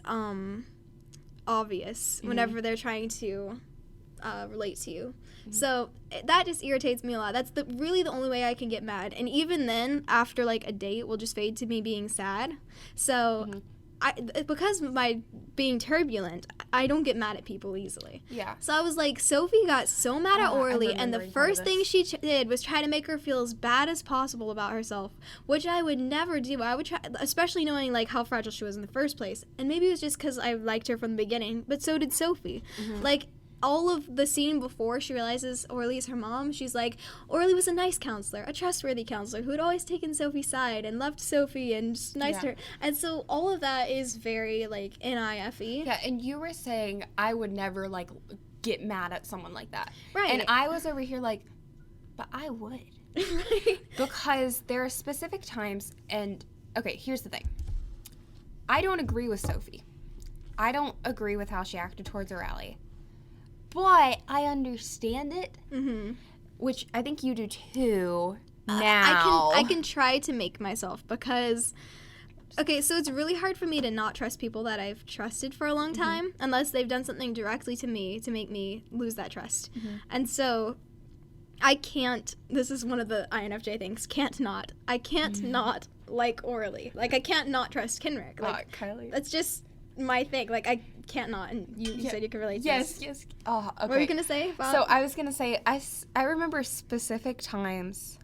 obvious whenever they're trying to relate to you. So that just irritates me a lot. That's really the only way I can get mad. And even then, after like a date, will just fade to me being sad. So because of my being turbulent, I don't get mad at people easily. Yeah. So I was like, Sophie got so mad at Orly, and the first thing she did was try to make her feel as bad as possible about herself, which I would never do. I would try, especially knowing like how fragile she was in the first place. And maybe it was just because I liked her from the beginning, but so did Sophie. Like, all of the scene before she realizes Orly is her mom, she's like, Orly was a nice counselor, a trustworthy counselor who had always taken Sophie's side and loved Sophie and just nice to her. And so all of that is very, like, NIFE. Yeah, and you were saying I would never, like, get mad at someone like that. Right. And I was over here like, but I would. Because there are specific times, and, okay, here's the thing. I don't agree with Sophie. I don't agree with how she acted towards O'Reilly. But I understand it, which I think you do too. Now I can try to make myself because, okay, so it's really hard for me to not trust people that I've trusted for a long time unless they've done something directly to me to make me lose that trust. And so I can't. This is one of the INFJ things. I can't not like Orly. Like I can't not trust Kenrick. Like Kylie. That's just my thing. Like I can't not. And you said you could relate to this. Yes. Oh, okay. What were you gonna say, Bob? So I was gonna say I remember specific times,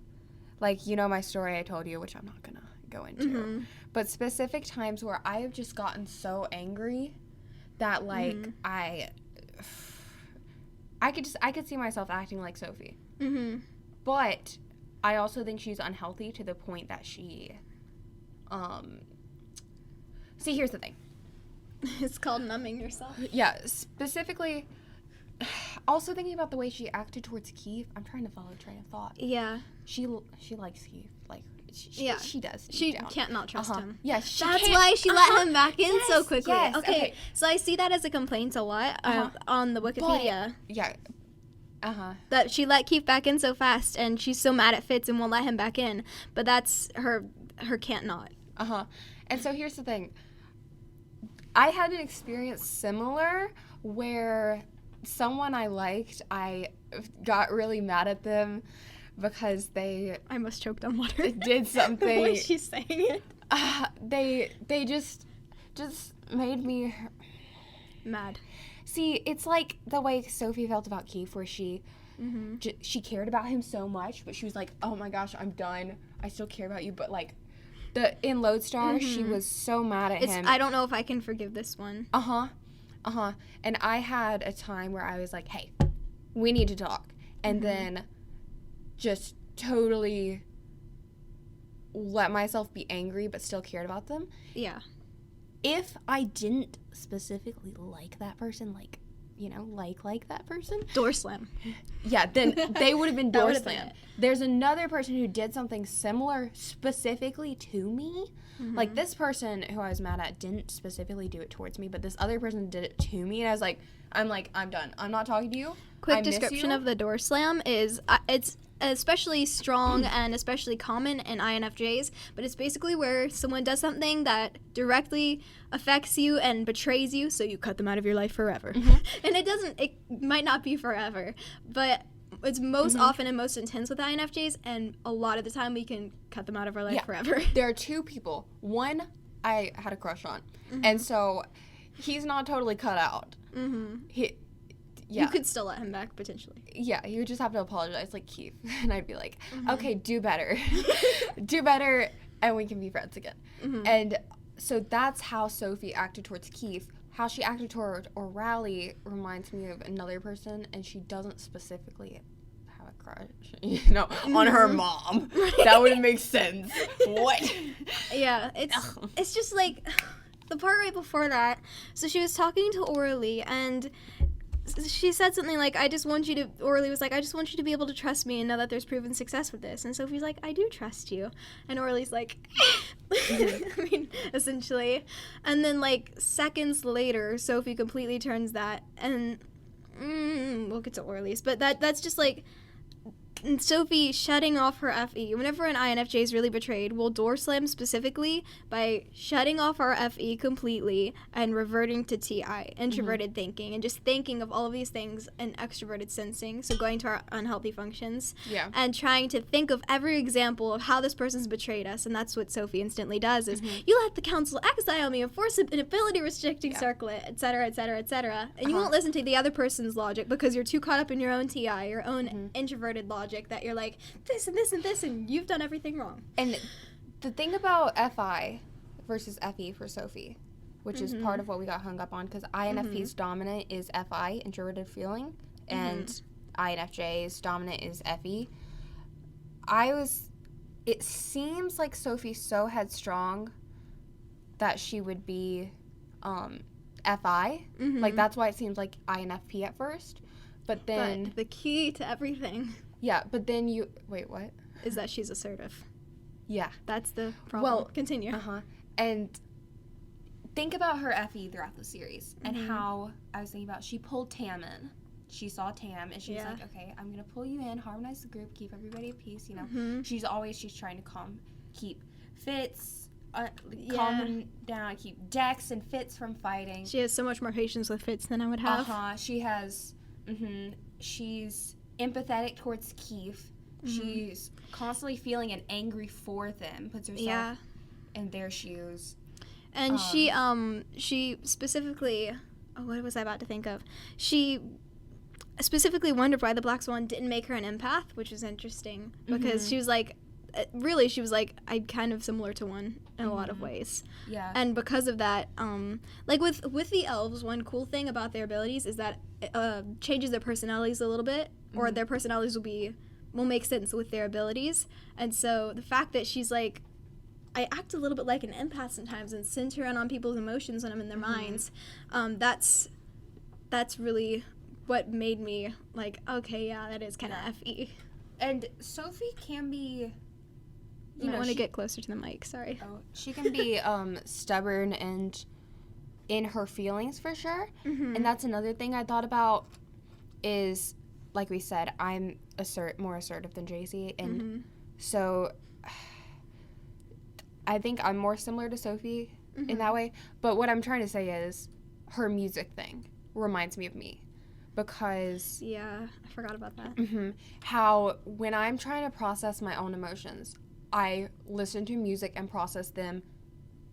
like you know my story I told you, which I'm not gonna go into, but specific times where I have just gotten so angry that like I could see myself acting like Sophie. But I also think she's unhealthy to the point that she see, here's the thing. It's called numbing yourself. Yeah, specifically also thinking about the way she acted towards Keith. I'm trying to follow a train of thought. Yeah. She likes Keith. Like she does. She down. can't not trust him. Yeah, that's why she let him back in so quickly. Yes, okay. So I see that as a complaint a lot on the Wikipedia. But, yeah. That she let Keith back in so fast, and she's so mad at Fitz and won't let him back in. But that's her can't not. And so here's the thing. I had an experience similar where someone I liked, I got really mad at them because they... I must choke on water. Did something... The way she's saying it. They just made me... mad. See, it's like the way Sophie felt about Keith, where she cared about him so much, but she was like, oh my gosh, I'm done. I still care about you, but like... In Lodestar, she was so mad at him. I don't know if I can forgive this one. And I had a time where I was like, hey, we need to talk. And then just totally let myself be angry but still cared about them. Yeah. If I didn't specifically like that person, like, like that person. Door slam. Yeah, then they would have been That door would've been slam. it. There's another person who did something similar specifically to me. Like, this person who I was mad at didn't specifically do it towards me, but this other person did it to me, and I was like, I'm done. I'm not talking to you. Quick description of the door slam is it's especially strong and especially common in INFJs, but it's basically where someone does something that directly affects you and betrays you, so you cut them out of your life forever. And it might not be forever, but it's most often and most intense with INFJs, and a lot of the time we can cut them out of our life forever. There are two people. One I had a crush on, and so he's not totally cut out. You could still let him back, potentially. Yeah, he would just have to apologize, like, Keith. And I'd be like, okay, do better. Do better, and we can be friends again. And so that's how Sophie acted towards Keith. How she acted toward O'Reilly reminds me of another person, and she doesn't specifically have a crush, on her mom. That wouldn't make sense. What? Yeah, it's just like the part right before that. So she was talking to Orly, and she said something like, Orly was like, I just want you to be able to trust me and know that there's proven success with this. And Sophie's like, I do trust you. And Orly's like, I mean, essentially. And then, like, seconds later, Sophie completely turns that, and we'll get to Orly's. But that's just, like, Sophie shutting off her FE. Whenever an INFJ is really betrayed, we'll door slam specifically by shutting off our FE completely and reverting to TI, introverted thinking, and just thinking of all of these things and extroverted sensing, so going to our unhealthy functions, and trying to think of every example of how this person's betrayed us, and that's what Sophie instantly does, is you let the council exile me, enforce an ability restricting circlet, etc., etc., etc., and you won't listen to the other person's logic because you're too caught up in your own TI, your own introverted logic, that you're like, this and this and this, and you've done everything wrong. And the thing about FI versus FE for Sophie, which is part of what we got hung up on, because INFP's dominant is FI, introverted feeling, and INFJ's dominant is FE. It seems like Sophie's so headstrong that she would be FI. Like, that's why it seems like INFP at first. But then... But the key to everything... Yeah, but then wait, what? Is that she's assertive. Yeah. That's the problem. Well, continue. And think about her FE throughout the series, and how, I was thinking about, she pulled Tam in. She saw Tam, and she was like, okay, I'm going to pull you in, harmonize the group, keep everybody at peace, She's trying to keep Fitz, calm him down, keep Dex and Fitz from fighting. She has so much more patience with Fitz than I would have. She has, she's empathetic towards Keith. She's constantly feeling an angry for them, puts herself in their shoes. And she specifically, what was I about to think of? She specifically wondered why the Black Swan didn't make her an empath, which is interesting, because she was like, I'm kind of similar to one in a lot of ways. Yeah. And because of that, like with the elves, one cool thing about their abilities is that it changes their personalities a little bit, or their personalities will make sense with their abilities. And so the fact that she's like, I act a little bit like an empath sometimes and center in on people's emotions when I'm in their minds, that's really what made me like, okay, yeah, that is kind of FE. And Sophie can be... You want to get closer to the mic, sorry. Oh, she can be stubborn and in her feelings for sure. And that's another thing I thought about is, like we said, I'm more assertive than Jaycie, and so I think I'm more similar to Sophie in that way. But what I'm trying to say is her music thing reminds me of me. Because... Yeah, I forgot about that. How when I'm trying to process my own emotions, I listen to music and process them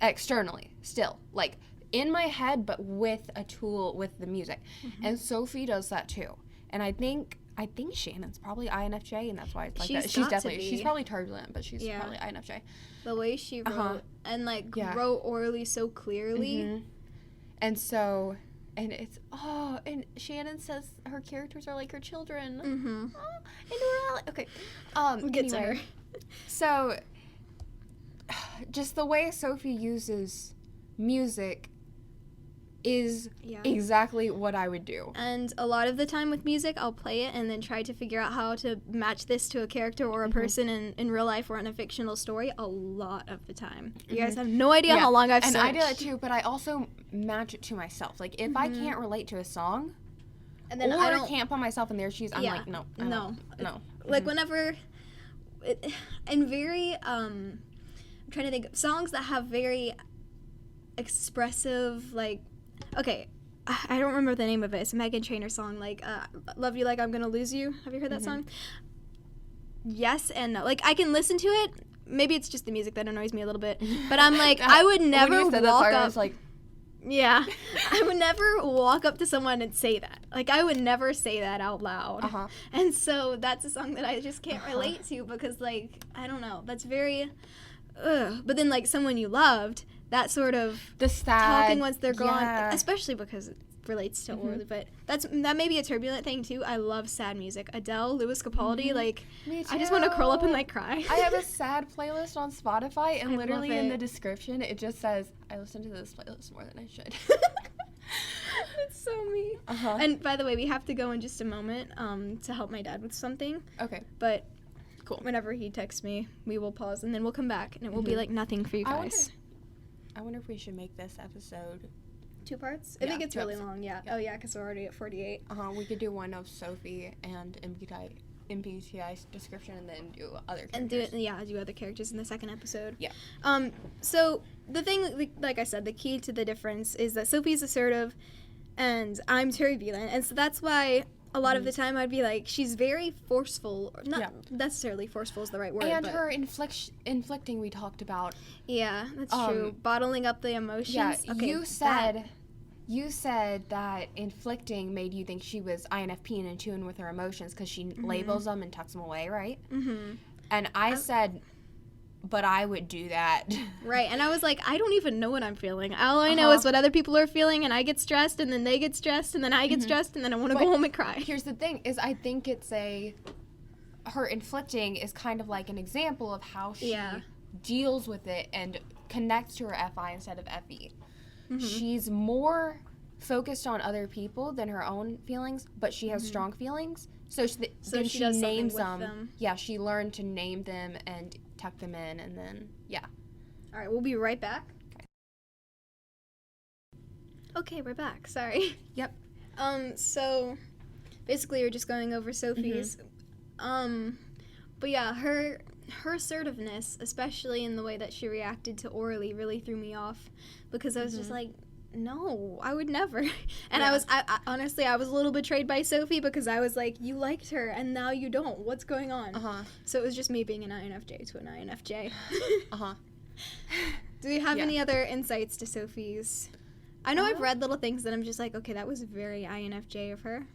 externally still. Like, in my head, but with a tool, with the music. And Sophie does that too. And I think Shannon's probably INFJ, and that's why it's like that. She's probably turbulent, but she's probably INFJ. The way she wrote and wrote Orly so clearly. And so, and it's and Shannon says her characters are like her children. And we're okay. We'll get to her. So, just the way Sophie uses music is exactly what I would do. And a lot of the time with music, I'll play it and then try to figure out how to match this to a character or a person in real life or in a fictional story a lot of the time. You guys have no idea how long I've searched. And I do that too, but I also match it to myself. Like, if I can't relate to a song, and then I can't put myself in their shoes, I'm like, no. Like, whenever, and very, I'm trying to think of songs that have very expressive, like, okay, I don't remember the name of it. It's a Meghan Trainor song, like, Love You Like I'm Gonna Lose You. Have you heard that song? Yes and no. Like, I can listen to it. Maybe it's just the music that annoys me a little bit. But I'm like, I would never walk up. I was like, yeah. I would never walk up to someone and say that. Like, I would never say that out loud. And so that's a song that I just can't relate to because, like, I don't know. That's very, But then, like, someone you loved, that sort of the sad, talking once they're gone, especially because it relates to Orly, but that may be a turbulent thing too. I love sad music. Adele, Lewis Capaldi, like, me too. I just want to curl up and, like, cry. I have a sad playlist on Spotify, and literally in the description it just says, I listen to this playlist more than I should. It's so me. And by the way, we have to go in just a moment to help my dad with something. Okay. But cool. Whenever he texts me, we will pause, and then we'll come back, and it will be like nothing for you guys. I wonder if we should make this episode 2 parts? If it gets really long, yeah. Oh, yeah, because we're already at 48. We could do one of Sophie and MBTI's description and then do other characters. And do other characters in the second episode. Yeah. So the thing, like I said, the key to the difference is that Sophie's assertive and I'm turbulent. And so that's why a lot of the time I'd be like, she's very forceful. Not necessarily forceful is the right word. And her inflicting we talked about. Yeah, that's true. Bottling up the emotions. Yeah, okay, you said that inflicting made you think she was INFP and in tune with her emotions because she labels them and tucks them away, right? And I said, but I would do that. Right, and I was like, I don't even know what I'm feeling. All I know is what other people are feeling, and I get stressed, and then they get stressed, and then I get stressed, and then I want to go home and cry. Here's the thing, is I think her inflicting is kind of like an example of how she deals with it and connects to her FI instead of FE. She's more focused on other people than her own feelings, but she has strong feelings. So then she names them. Yeah, she learned to name them and tuck them in, and then, All right, we'll be right back. Okay, we're back. Sorry. Yep. So basically we're just going over Sophie's. But yeah, her assertiveness, especially in the way that she reacted to Orly, really threw me off because I was just like, no, I would never. And I honestly, I was a little betrayed by Sophie because I was like, you liked her and now you don't. What's going on? So it was just me being an INFJ to an INFJ. Do we have any other insights to Sophie's? I know I've read little things that I'm just like, okay, that was very INFJ of her.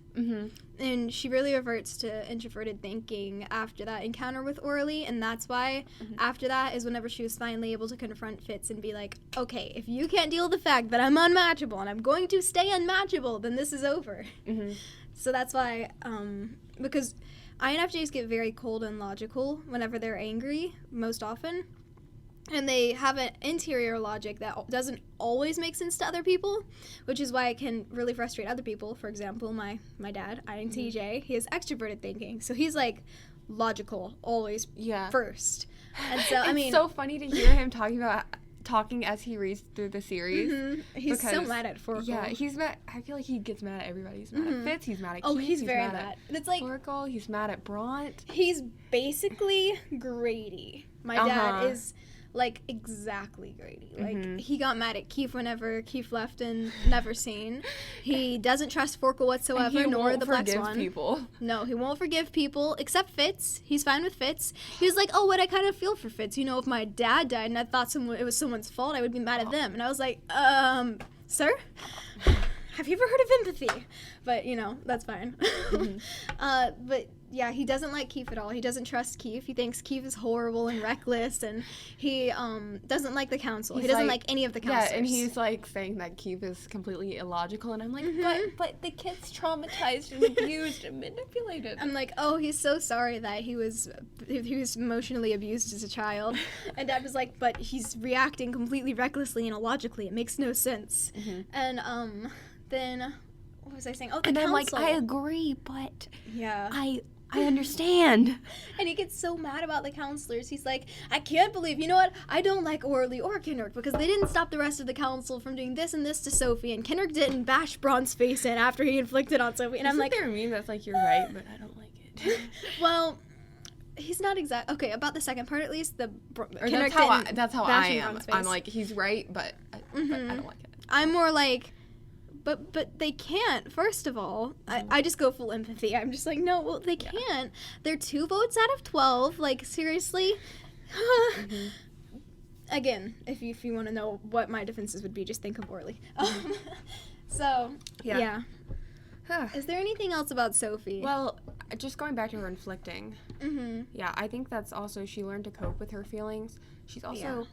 And she really reverts to introverted thinking after that encounter with Orly, and that's why after that is whenever she was finally able to confront Fitz and be like, okay, if you can't deal with the fact that I'm unmatchable and I'm going to stay unmatchable, then this is over. So that's why, because INFJs get very cold and logical whenever they're angry, most often. And they have an interior logic that doesn't always make sense to other people, which is why it can really frustrate other people. For example, my dad, INTJ, he has extroverted thinking. So he's like logical always first. And so, it's so funny to hear him talking as he reads through the series. He's so mad at Forkle. Yeah, he's mad. I feel like he gets mad at everybody. He's mad at Fitz. He's mad at Keith. Oh, he's very mad. It's like Forkle. He's mad at Bront. He's basically Grady. My dad is like exactly Grady. Like he got mad at Keith whenever Keith left and never seen. He doesn't trust Forkle whatsoever, nor the Black Swan. People. No, he won't forgive people except Fitz. He's fine with Fitz. He was like, oh, what I kind of feel for Fitz. You know, if my dad died and I thought it was someone's fault, I would be mad at them. And I was like, sir, have you ever heard of empathy? But you know, that's fine. But he doesn't like Keith at all. He doesn't trust Keith. He thinks Keith is horrible and reckless, and he doesn't like the council. He doesn't like any of the counselors. Yeah, and he's like saying that Keith is completely illogical, and I'm like, but the kid's traumatized and abused and manipulated. I'm like, oh, he's so sorry that he was emotionally abused as a child. And Dad was like, but he's reacting completely recklessly and illogically. It makes no sense. And then what was I saying? Oh, the and council. I'm like, I agree, but yeah, I understand. And he gets so mad about the counselors. He's like, I can't believe, you know what? I don't like Orly or Kenrick because they didn't stop the rest of the council from doing this and this to Sophie, and Kenrick didn't bash Braun's face in after he inflicted on Sophie. And I'm like, there a meme that's like, you're right, but I don't like it. Well, he's not exact. Okay, about the second part at least, that's how I am. I'm like, he's right, but I don't like it. I'm more like, but they can't. First of all, I just go full empathy. I'm just like, no, well, they can't. They're 2 votes out of 12. Like, seriously. Again, if you want to know what my defenses would be, just think of Orly. So yeah. Is there anything else about Sophie? Well, just going back to her inflicting. Yeah, I think that's also, she learned to cope with her feelings. She's also,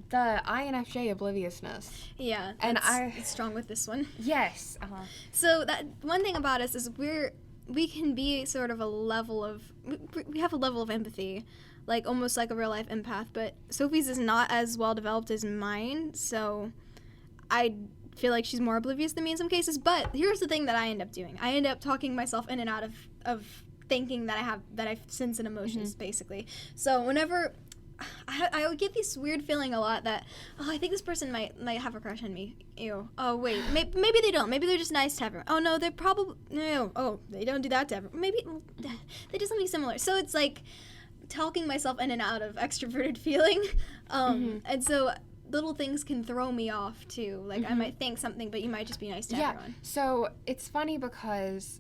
the INFJ obliviousness. Yeah, and it's strong with this one. Yes. So that one thing about us is we can be sort of we have a level of empathy, like almost like a real life empath. But Sophie's is not as well developed as mine, so I feel like she's more oblivious than me in some cases. But here's the thing that I end up doing: I end up talking myself in and out of thinking that I sense and emotions, basically. So whenever I would get this weird feeling a lot that, oh, I think this person might have a crush on me. Ew. Oh, wait. Maybe they don't. Maybe they're just nice to everyone. Oh, no, they're probably... No. Oh, they don't do that to everyone. Maybe they do something similar. So it's like talking myself in and out of extroverted feeling. And so little things can throw me off, too. Like, I might think something, but you might just be nice to everyone. So it's funny because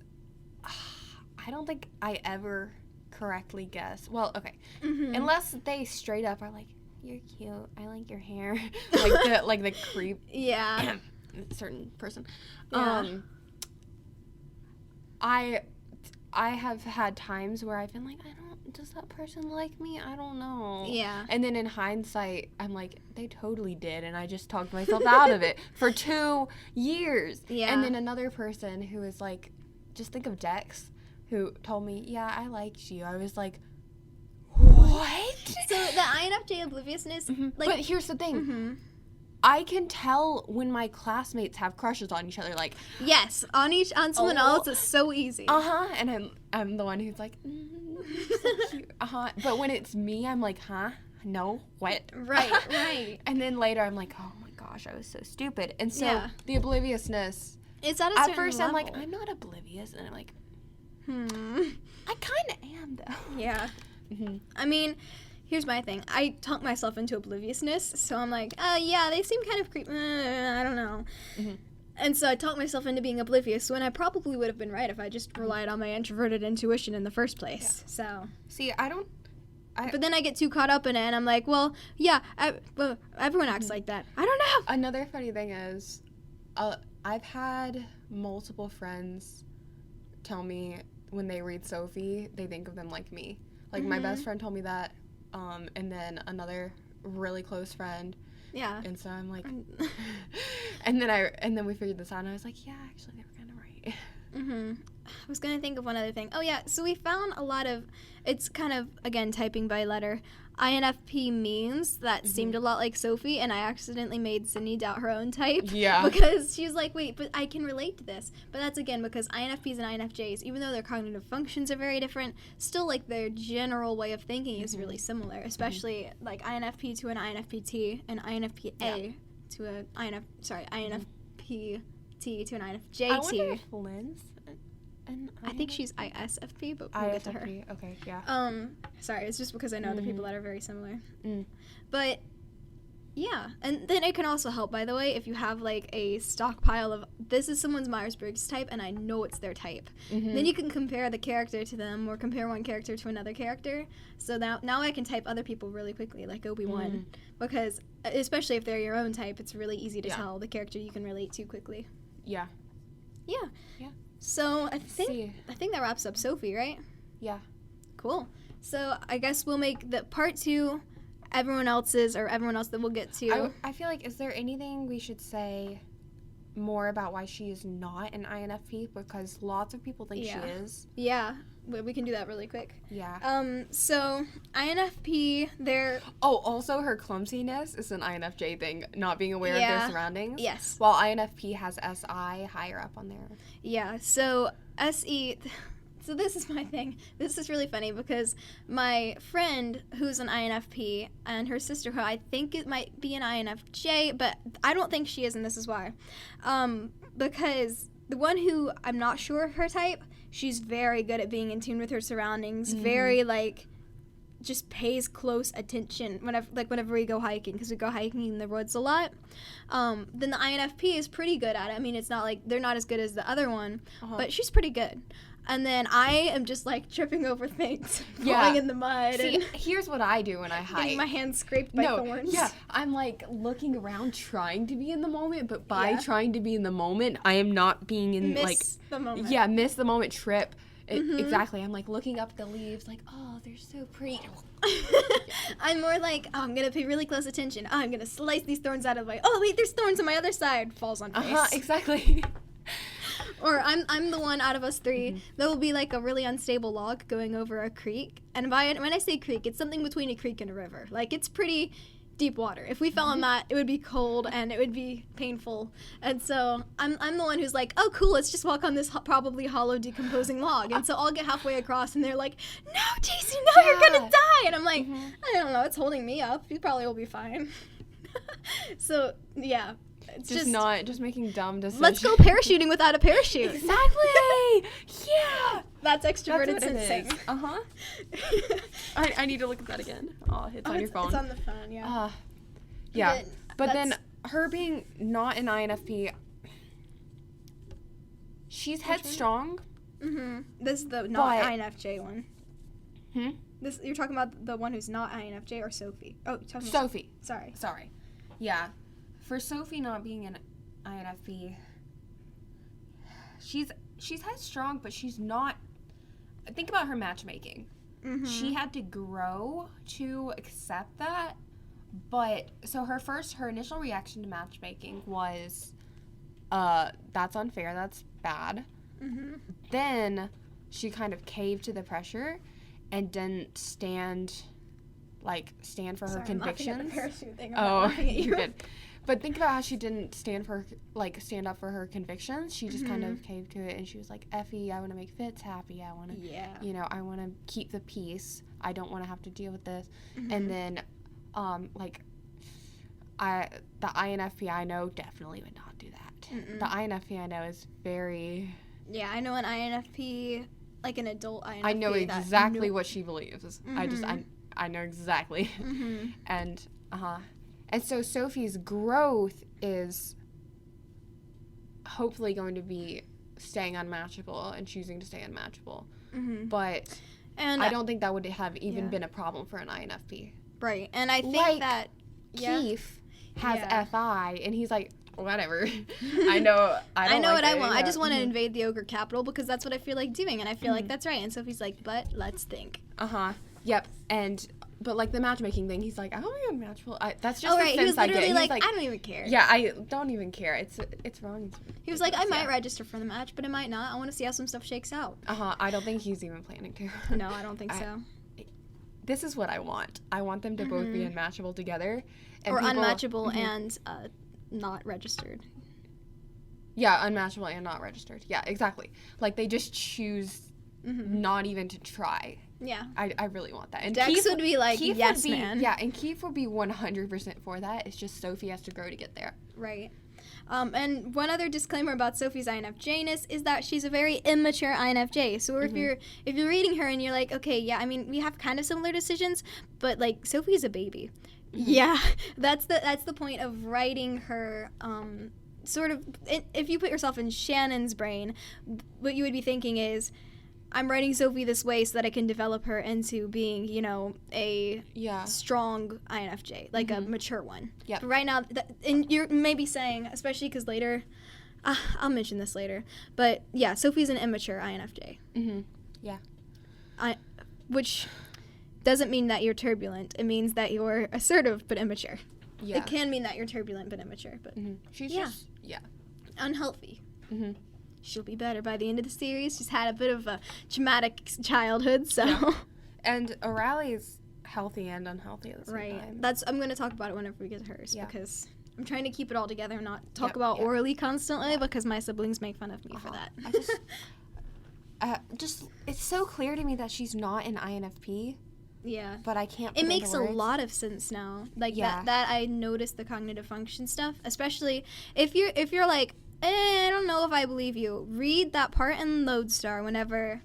I don't think I ever correctly guess. Well, okay. Unless they straight up are like, you're cute, I like your hair. like the creep. Yeah. Certain person. Yeah. I have had times where I've been like, does that person like me? I don't know. Yeah. And then in hindsight, I'm like, they totally did, and I just talked myself out of it for 2 years. Yeah. And then another person who was like, just think of Dex, who told me, yeah, I liked you. I was like, what? So the INFJ obliviousness, like... But here's the thing. I can tell when my classmates have crushes on each other, like... Yes, on someone else is so easy. And I'm the one who's like, so cute. But when it's me, I'm like, no, what? Right. And then later I'm like, oh my gosh, I was so stupid. And so the obliviousness... It's at a certain At first level. I'm like, I'm not oblivious. And I'm like, I kind of am, though. Yeah. I mean, here's my thing. I talk myself into obliviousness, so I'm like, yeah, they seem kind of creepy. I don't know. And so I talk myself into being oblivious when I probably would have been right if I just relied on my introverted intuition in the first place. Yeah. So. See, But then I get too caught up in it, and I'm like, well, yeah, well, everyone acts like that. I don't know. Another funny thing is, I've had multiple friends tell me when they read Sophie, they think of them like me. Like, my best friend told me that, and then another really close friend. Yeah. And so I'm like, and then we figured this out, and I was like, yeah, actually, they were kind of right. I was going to think of one other thing. Oh, yeah, so we found a lot of, it's kind of, again, typing by letter, INFP memes that seemed a lot like Sophie, and I accidentally made Sydney doubt her own type. Yeah. Because she was like, wait, but I can relate to this. But that's, again, because INFPs and INFJs, even though their cognitive functions are very different, still, like, their general way of thinking is really similar, especially, like, INFP to an INFPT and INFPA to an INFPT to an INFJT. I wonder if Lynn's I think she's ISFP, but we'll get to her. Okay, yeah. Sorry, it's just because I know the people that are very similar. But yeah, and then it can also help, by the way, if you have like a stockpile of this is someone's Myers-Briggs type, and I know it's their type. Then you can compare the character to them, or compare one character to another character. So now I can type other people really quickly, like Obi-Wan, because especially if they're your own type, it's really easy to tell the character you can relate to quickly. Yeah. So I think that wraps up Sophie, right? Yeah. Cool. So I guess we'll make the part 2 everyone else that we'll get to. I feel like, is there anything we should say more about why she is not an INFP? Because lots of people think she is. Yeah. We can do that really quick. Yeah. So INFP, they're... Oh, also her clumsiness is an INFJ thing, not being aware of their surroundings. Yes. While INFP has SI higher up on there. Yeah, so SE... So this is my thing. This is really funny because my friend who's an INFP and her sister, who I think it might be an INFJ, but I don't think she is, and this is why. Because the one who I'm not sure of her type, she's very good at being in tune with her surroundings, very, like, just pays close attention whenever we go hiking, because we go hiking in the woods a lot. Then the INFP is pretty good at it. I mean, it's not like they're not as good as the other one, but she's pretty good. And then I am just, like, tripping over things, falling in the mud. See, and here's what I do when I hike. getting my hands scraped by thorns. Yeah, I'm, like, looking around trying to be in the moment, but by trying to be in the moment, I am not being in, miss the moment. Yeah, miss the moment, trip. Exactly. I'm, like, looking up at the leaves, like, oh, they're so pretty. I'm more like, oh, I'm going to pay really close attention. Oh, I'm going to slice these thorns out of my... Oh, wait, there's thorns on my other side. Falls on face. Exactly. Or I'm the one out of us three that will be like a really unstable log going over a creek. And when I say creek, it's something between a creek and a river. Like, it's pretty deep water. If we fell on that, it would be cold and it would be painful. And so I'm the one who's like, oh, cool, let's just walk on this probably hollow, decomposing log. And so I'll get halfway across and they're like, no, Jaycie, no, you're going to die. And I'm like, I don't know, it's holding me up. You probably will be fine. So, yeah. It's just making dumb decisions. Let's go parachuting without a parachute. Exactly. Yeah. That's extroverted sensing. I need to look at that again. Oh, it's on your phone. It's on the phone, yeah. Yeah. But then her being not an INFP, she's headstrong. This is the not INFJ one. You're talking about the one who's not INFJ or Sophie? Oh, you're talking about Sophie. Sorry. Yeah. For Sophie not being an INFP, she's headstrong, but she's not. Think about her matchmaking. She had to grow to accept that. But so her initial reaction to matchmaking was, that's unfair, that's bad. Then she kind of caved to the pressure and didn't stand for her convictions. I'm laughing at the parachute thing. You did. But think about how she didn't stand up for her convictions. She just kind of caved to it, and she was like, Effie, I want to make Fitz happy. I want to, I want to keep the peace. I don't want to have to deal with this. And then, the INFP I know definitely would not do that. The INFP I know is very... Yeah, I know an INFP, like an adult INFP. I know exactly what she believes. I know exactly. And, And so Sophie's growth is hopefully going to be staying unmatchable and choosing to stay unmatchable. But I don't think that would have even been a problem for an INFP. Right. And I think that Keith has FI, and he's like, whatever. I know what I want. I just want to invade the ogre capital because that's what I feel like doing, and I feel like that's right. And Sophie's like, but let's think. Yep. But, like, the matchmaking thing, he's like, I don't even matchable. That's just the sense he was literally I get. I don't even care. Yeah, I don't even care. It's wrong. He was like, I might register for the match, but I might not. I want to see how some stuff shakes out. I don't think he's even planning to. No, I don't think so. This is what I want. I want them to both be unmatchable together. Or unmatchable and not registered. Yeah, unmatchable and not registered. Yeah, exactly. Like, they just choose not even to try. Yeah. I really want that. And Dex would be like, yes, man. Yeah, and Keith would be 100% for that. It's just Sophie has to grow to get there. Right. And one other disclaimer about Sophie's INFJ-ness is that she's a very immature INFJ. So if you're reading her and you're like, okay, yeah, I mean, we have kind of similar decisions, but, like, Sophie's a baby. Yeah. That's the point of writing her sort of, if you put yourself in Shannon's brain, what you would be thinking is, I'm writing Sophie this way so that I can develop her into being, a strong INFJ, like a mature one. Yeah. But right now, and you're maybe saying, especially because later I'll mention this later. But yeah, Sophie's an immature INFJ. Mm-hmm. Yeah. Which doesn't mean that you're turbulent. It means that you're assertive but immature. Yeah. It can mean that you're turbulent but immature, but She's yeah. just, yeah. Unhealthy. Mm-hmm. She'll be better by the end of the series. She's had a bit of a traumatic childhood, so. Yeah. And O'Reilly's healthy and unhealthy at the same time. I'm going to talk about it whenever we get to hers, because I'm trying to keep it all together and not talk Yep, about yep. orally constantly, because my siblings make fun of me for that. I just it's so clear to me that she's not an INFP, Yeah. but I can't. It makes a lot of sense now. Like Yeah. that I noticed the cognitive function stuff, especially if you're like, I don't know if I believe you. Read that part in Lodestar whenever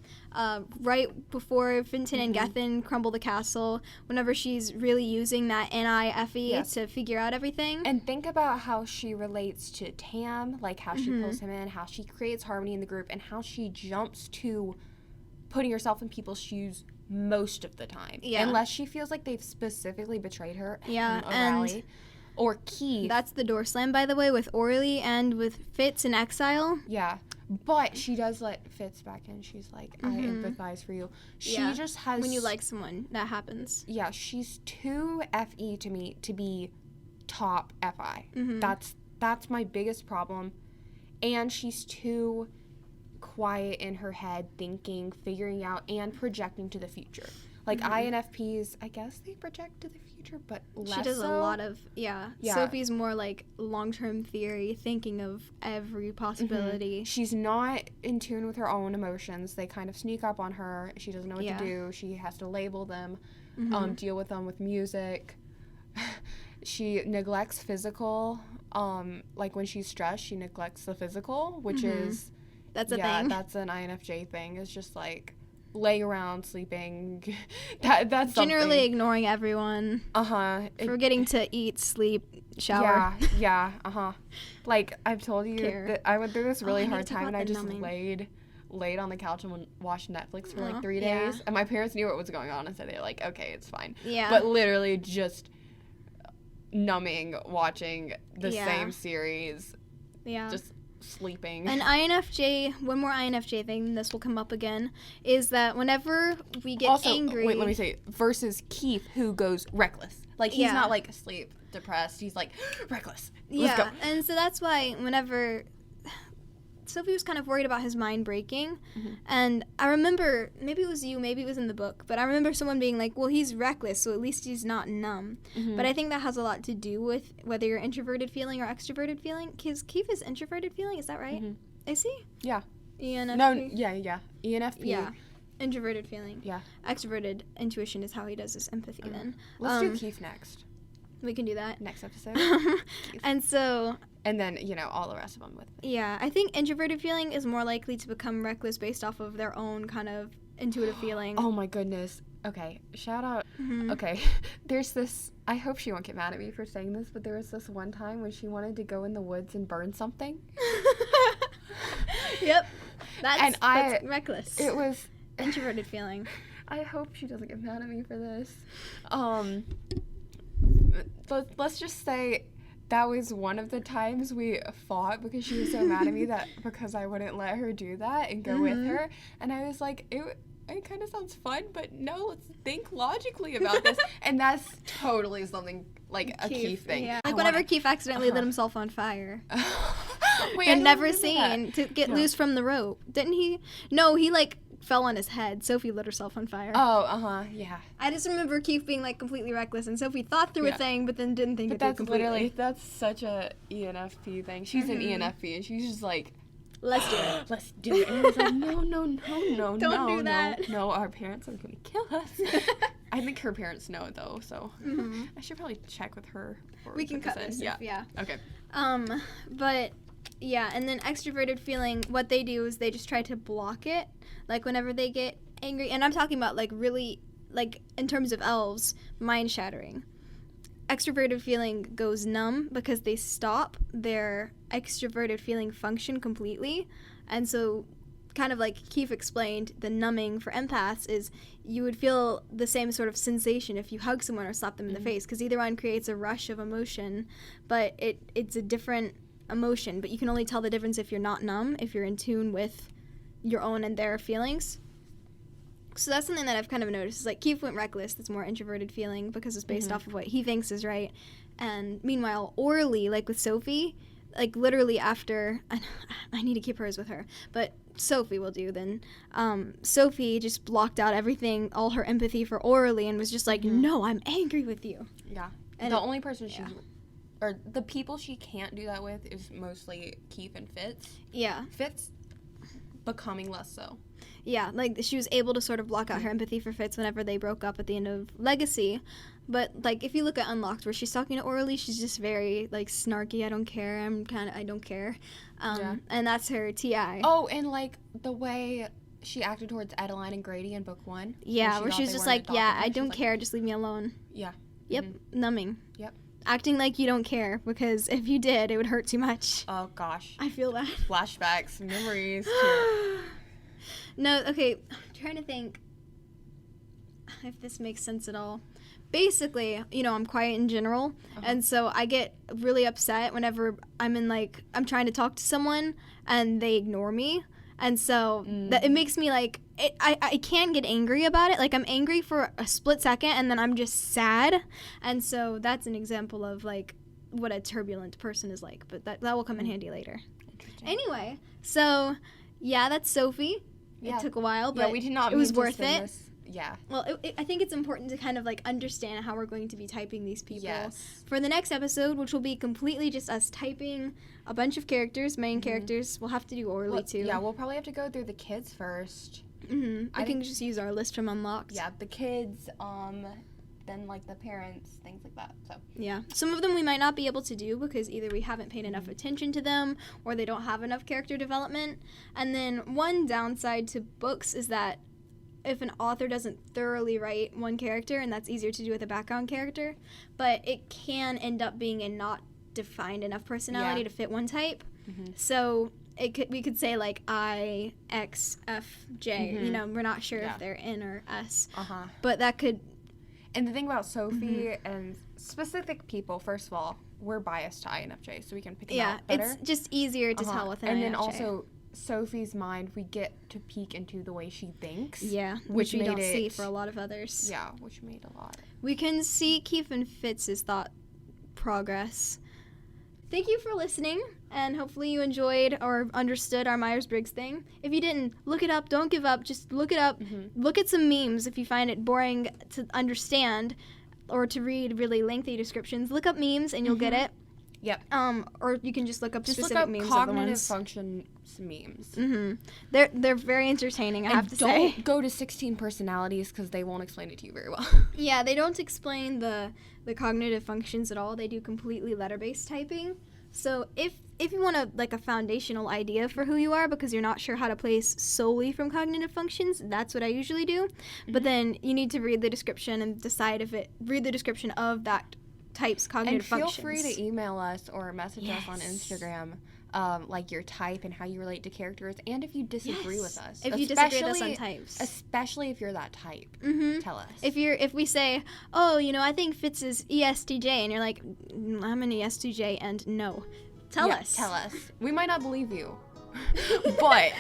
right before Finton and Gethin crumble the castle, whenever she's really using that NIFE to figure out everything. And think about how she relates to Tam, like how she pulls him in, how she creates harmony in the group, and how she jumps to putting herself in people's shoes most of the time. Yeah. Unless she feels like they've specifically betrayed her. Yeah, O'Reilly. Or Keith. That's the door slam, by the way, with Orly and with Fitz in Exile. Yeah. But she does let Fitz back in. She's like, I empathize for you. She just has... When you like someone, that happens. Yeah, she's too FE to me to be top FI. That's my biggest problem. And she's too quiet in her head, thinking, figuring out, and projecting to the future. Like INFPs, I guess they project to the future, but less She does so. a lot of, yeah. Sophie's more like long-term theory, thinking of every possibility. She's not in tune with her own emotions. They kind of sneak up on her. She doesn't know what to do. She has to label them, deal with them with music. She neglects physical. Like when she's stressed, she neglects the physical, which is... That's a thing. Yeah, that's an INFJ thing. It's just like... laying around, sleeping. That's generally ignoring everyone. Forgetting to eat, sleep, shower. Yeah. Like I've told you that I went through this really hard time, and I just laid on the couch and watched Netflix for like 3 days. And my parents knew what was going on, and so they're like, "Okay, it's fine." Yeah. But literally just numbing, watching the same series. Yeah. Just sleeping. An INFJ, one more INFJ thing, this will come up again, is that whenever we get angry... Wait, let me say, versus Keith, who goes reckless. Like, he's not, like, asleep, depressed. He's, like, reckless. Let's go. And so that's why whenever... Sophie was kind of worried about his mind breaking, and I remember, maybe it was you, maybe it was in the book, but I remember someone being like, well, he's reckless, so at least he's not numb. But I think that has a lot to do with whether you're introverted feeling or extroverted feeling, because Keith is introverted feeling, is that right? Is he? Yeah. ENFP? No, yeah. ENFP. Yeah. Introverted feeling. Yeah. Extroverted intuition is how he does his empathy then. Let's do Keith next. We can do that. Next episode. And so... And then, all the rest of them with. Yeah, I think introverted feeling is more likely to become reckless based off of their own kind of intuitive feeling. Oh my goodness. Okay, shout out. Okay, there's this, I hope she won't get mad at me for saying this, but there was this one time when she wanted to go in the woods and burn something. Yep. That's reckless. It was introverted feeling. I hope she doesn't get mad at me for this. Let's just say that was one of the times we fought because she was so mad at me because I wouldn't let her do that and go with her. And I was like, it kind of sounds fun, but no, let's think logically about this. And that's totally something like a Keith thing. Yeah. Like whenever Keith accidentally lit himself on fire. Wait, and never seen to get loose from the rope. Didn't he? No, he fell on his head. Sophie lit herself on fire. Oh, yeah. I just remember Keith being completely reckless, and Sophie thought through a thing, but then didn't think it through completely. That's such a ENFP thing. She's an ENFP, and she's just like, let's do it. Let's do it. And I was like, no, don't do that. No, our parents are going to kill us. I think her parents know it, though, so I should probably check with her. We can cut this. Yeah. Okay. But... yeah, and then extroverted feeling, what they do is they just try to block it, whenever they get angry. And I'm talking about, really, in terms of elves, mind-shattering. Extroverted feeling goes numb because they stop their extroverted feeling function completely. And so, kind of like Keith explained, the numbing for empaths is you would feel the same sort of sensation if you hug someone or slap them in the face, because either one creates a rush of emotion, but it's a different... emotion, but you can only tell the difference if you're not numb, if you're in tune with your own and their feelings. So that's something that I've kind of noticed. Is like Keith went reckless, that's more introverted feeling because it's based off of what he thinks is right. And meanwhile, Orly, like with Sophie, like literally after, I need to keep hers with her, but Sophie will do then. Sophie just blocked out everything, all her empathy for Orly, and was just like, no, I'm angry with you. Yeah. And the only person or the people she can't do that with is mostly Keith and Fitz. Yeah. Fitz becoming less so. Yeah, like she was able to sort of block out her empathy for Fitz whenever they broke up at the end of Legacy. But like if you look at Unlocked, where she's talking to Orly, she's just very like snarky. I don't care. I don't care. And that's her TI. Oh, and like the way she acted towards Adeline and Grady in book 1. Yeah, where she was just like, yeah, I don't care. Just leave me alone. Yeah. Yep. Numbing. Yep. Acting like you don't care, because if you did, it would hurt too much. Oh gosh. I feel that. Flashbacks, memories. No, okay, I'm trying to think if this makes sense at all. Basically, I'm quiet in general, and so I get really upset whenever I'm trying to talk to someone and they ignore me, and so that it makes me like, I can get angry about it. Like, I'm angry for a split second, and then I'm just sad, and so that's an example of, like, what a turbulent person is like, but that will come in handy later. Anyway, so, yeah, that's Sophie. Yeah. It took a while, but we did not it was worth it. This. Yeah. Well, I think it's important to kind of, like, understand how we're going to be typing these people. Yes. For the next episode, which will be completely just us typing a bunch of characters, main characters. We'll have to do Orly, too. Yeah, we'll probably have to go through the kids first. I can just use our list from Unlocked. Yeah, the kids, then, like, the parents, things like that. So yeah, some of them we might not be able to do because either we haven't paid enough attention to them or they don't have enough character development. And then one downside to books is that if an author doesn't thoroughly write one character, and that's easier to do with a background character, but it can end up being a not defined enough personality to fit one type. So we could say like I, X, F, J. We're not sure if they're N or S. But that could. And the thing about Sophie and specific people, first of all, we're biased to INFJ, so we can pick them out better. It's just easier to tell with an INFJ. And then also, Sophie's mind, we get to peek into the way she thinks. Yeah, which we don't see for a lot of others. Yeah, which made a lot. We can see Keith and Fitz's thought progress. Thank you for listening, and hopefully you enjoyed or understood our Myers-Briggs thing. If you didn't, look it up. Don't give up. Just look it up. Look at some memes if you find it boring to understand or to read really lengthy descriptions. Look up memes, and you'll get it. Yep. Or you can just look up specific memes. Just look up cognitive function memes. They're very entertaining, I have to say. Don't go to 16 personalities because they won't explain it to you very well. Yeah, they don't explain the cognitive functions at all. They do completely letter-based typing. So if you want a foundational idea for who you are because you're not sure how to place solely from cognitive functions, that's what I usually do. But then you need to read the description and decide read the description of that type's cognitive functions. And feel free to email us or message us on Instagram, like your type and how you relate to characters, and if you disagree with us. If you disagree with us on types. Especially if you're that type. Tell us. If we say, I think Fitz is ESTJ, and you're like, I'm an ESTJ, and no. Tell us. Tell us. We might not believe you, but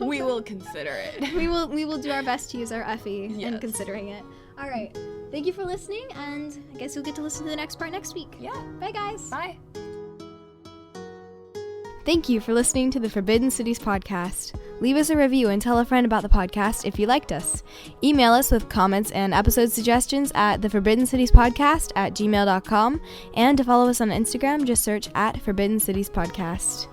we will consider it. We will do our best to use our FE in considering it. All right. Thank you for listening, and I guess you'll get to listen to the next part next week. Yeah. Bye, guys. Bye. Thank you for listening to the Forbidden Cities podcast. Leave us a review and tell a friend about the podcast if you liked us. Email us with comments and episode suggestions at theforbiddencitiespodcast@gmail.com, and to follow us on Instagram, just search @Forbidden Cities Podcast.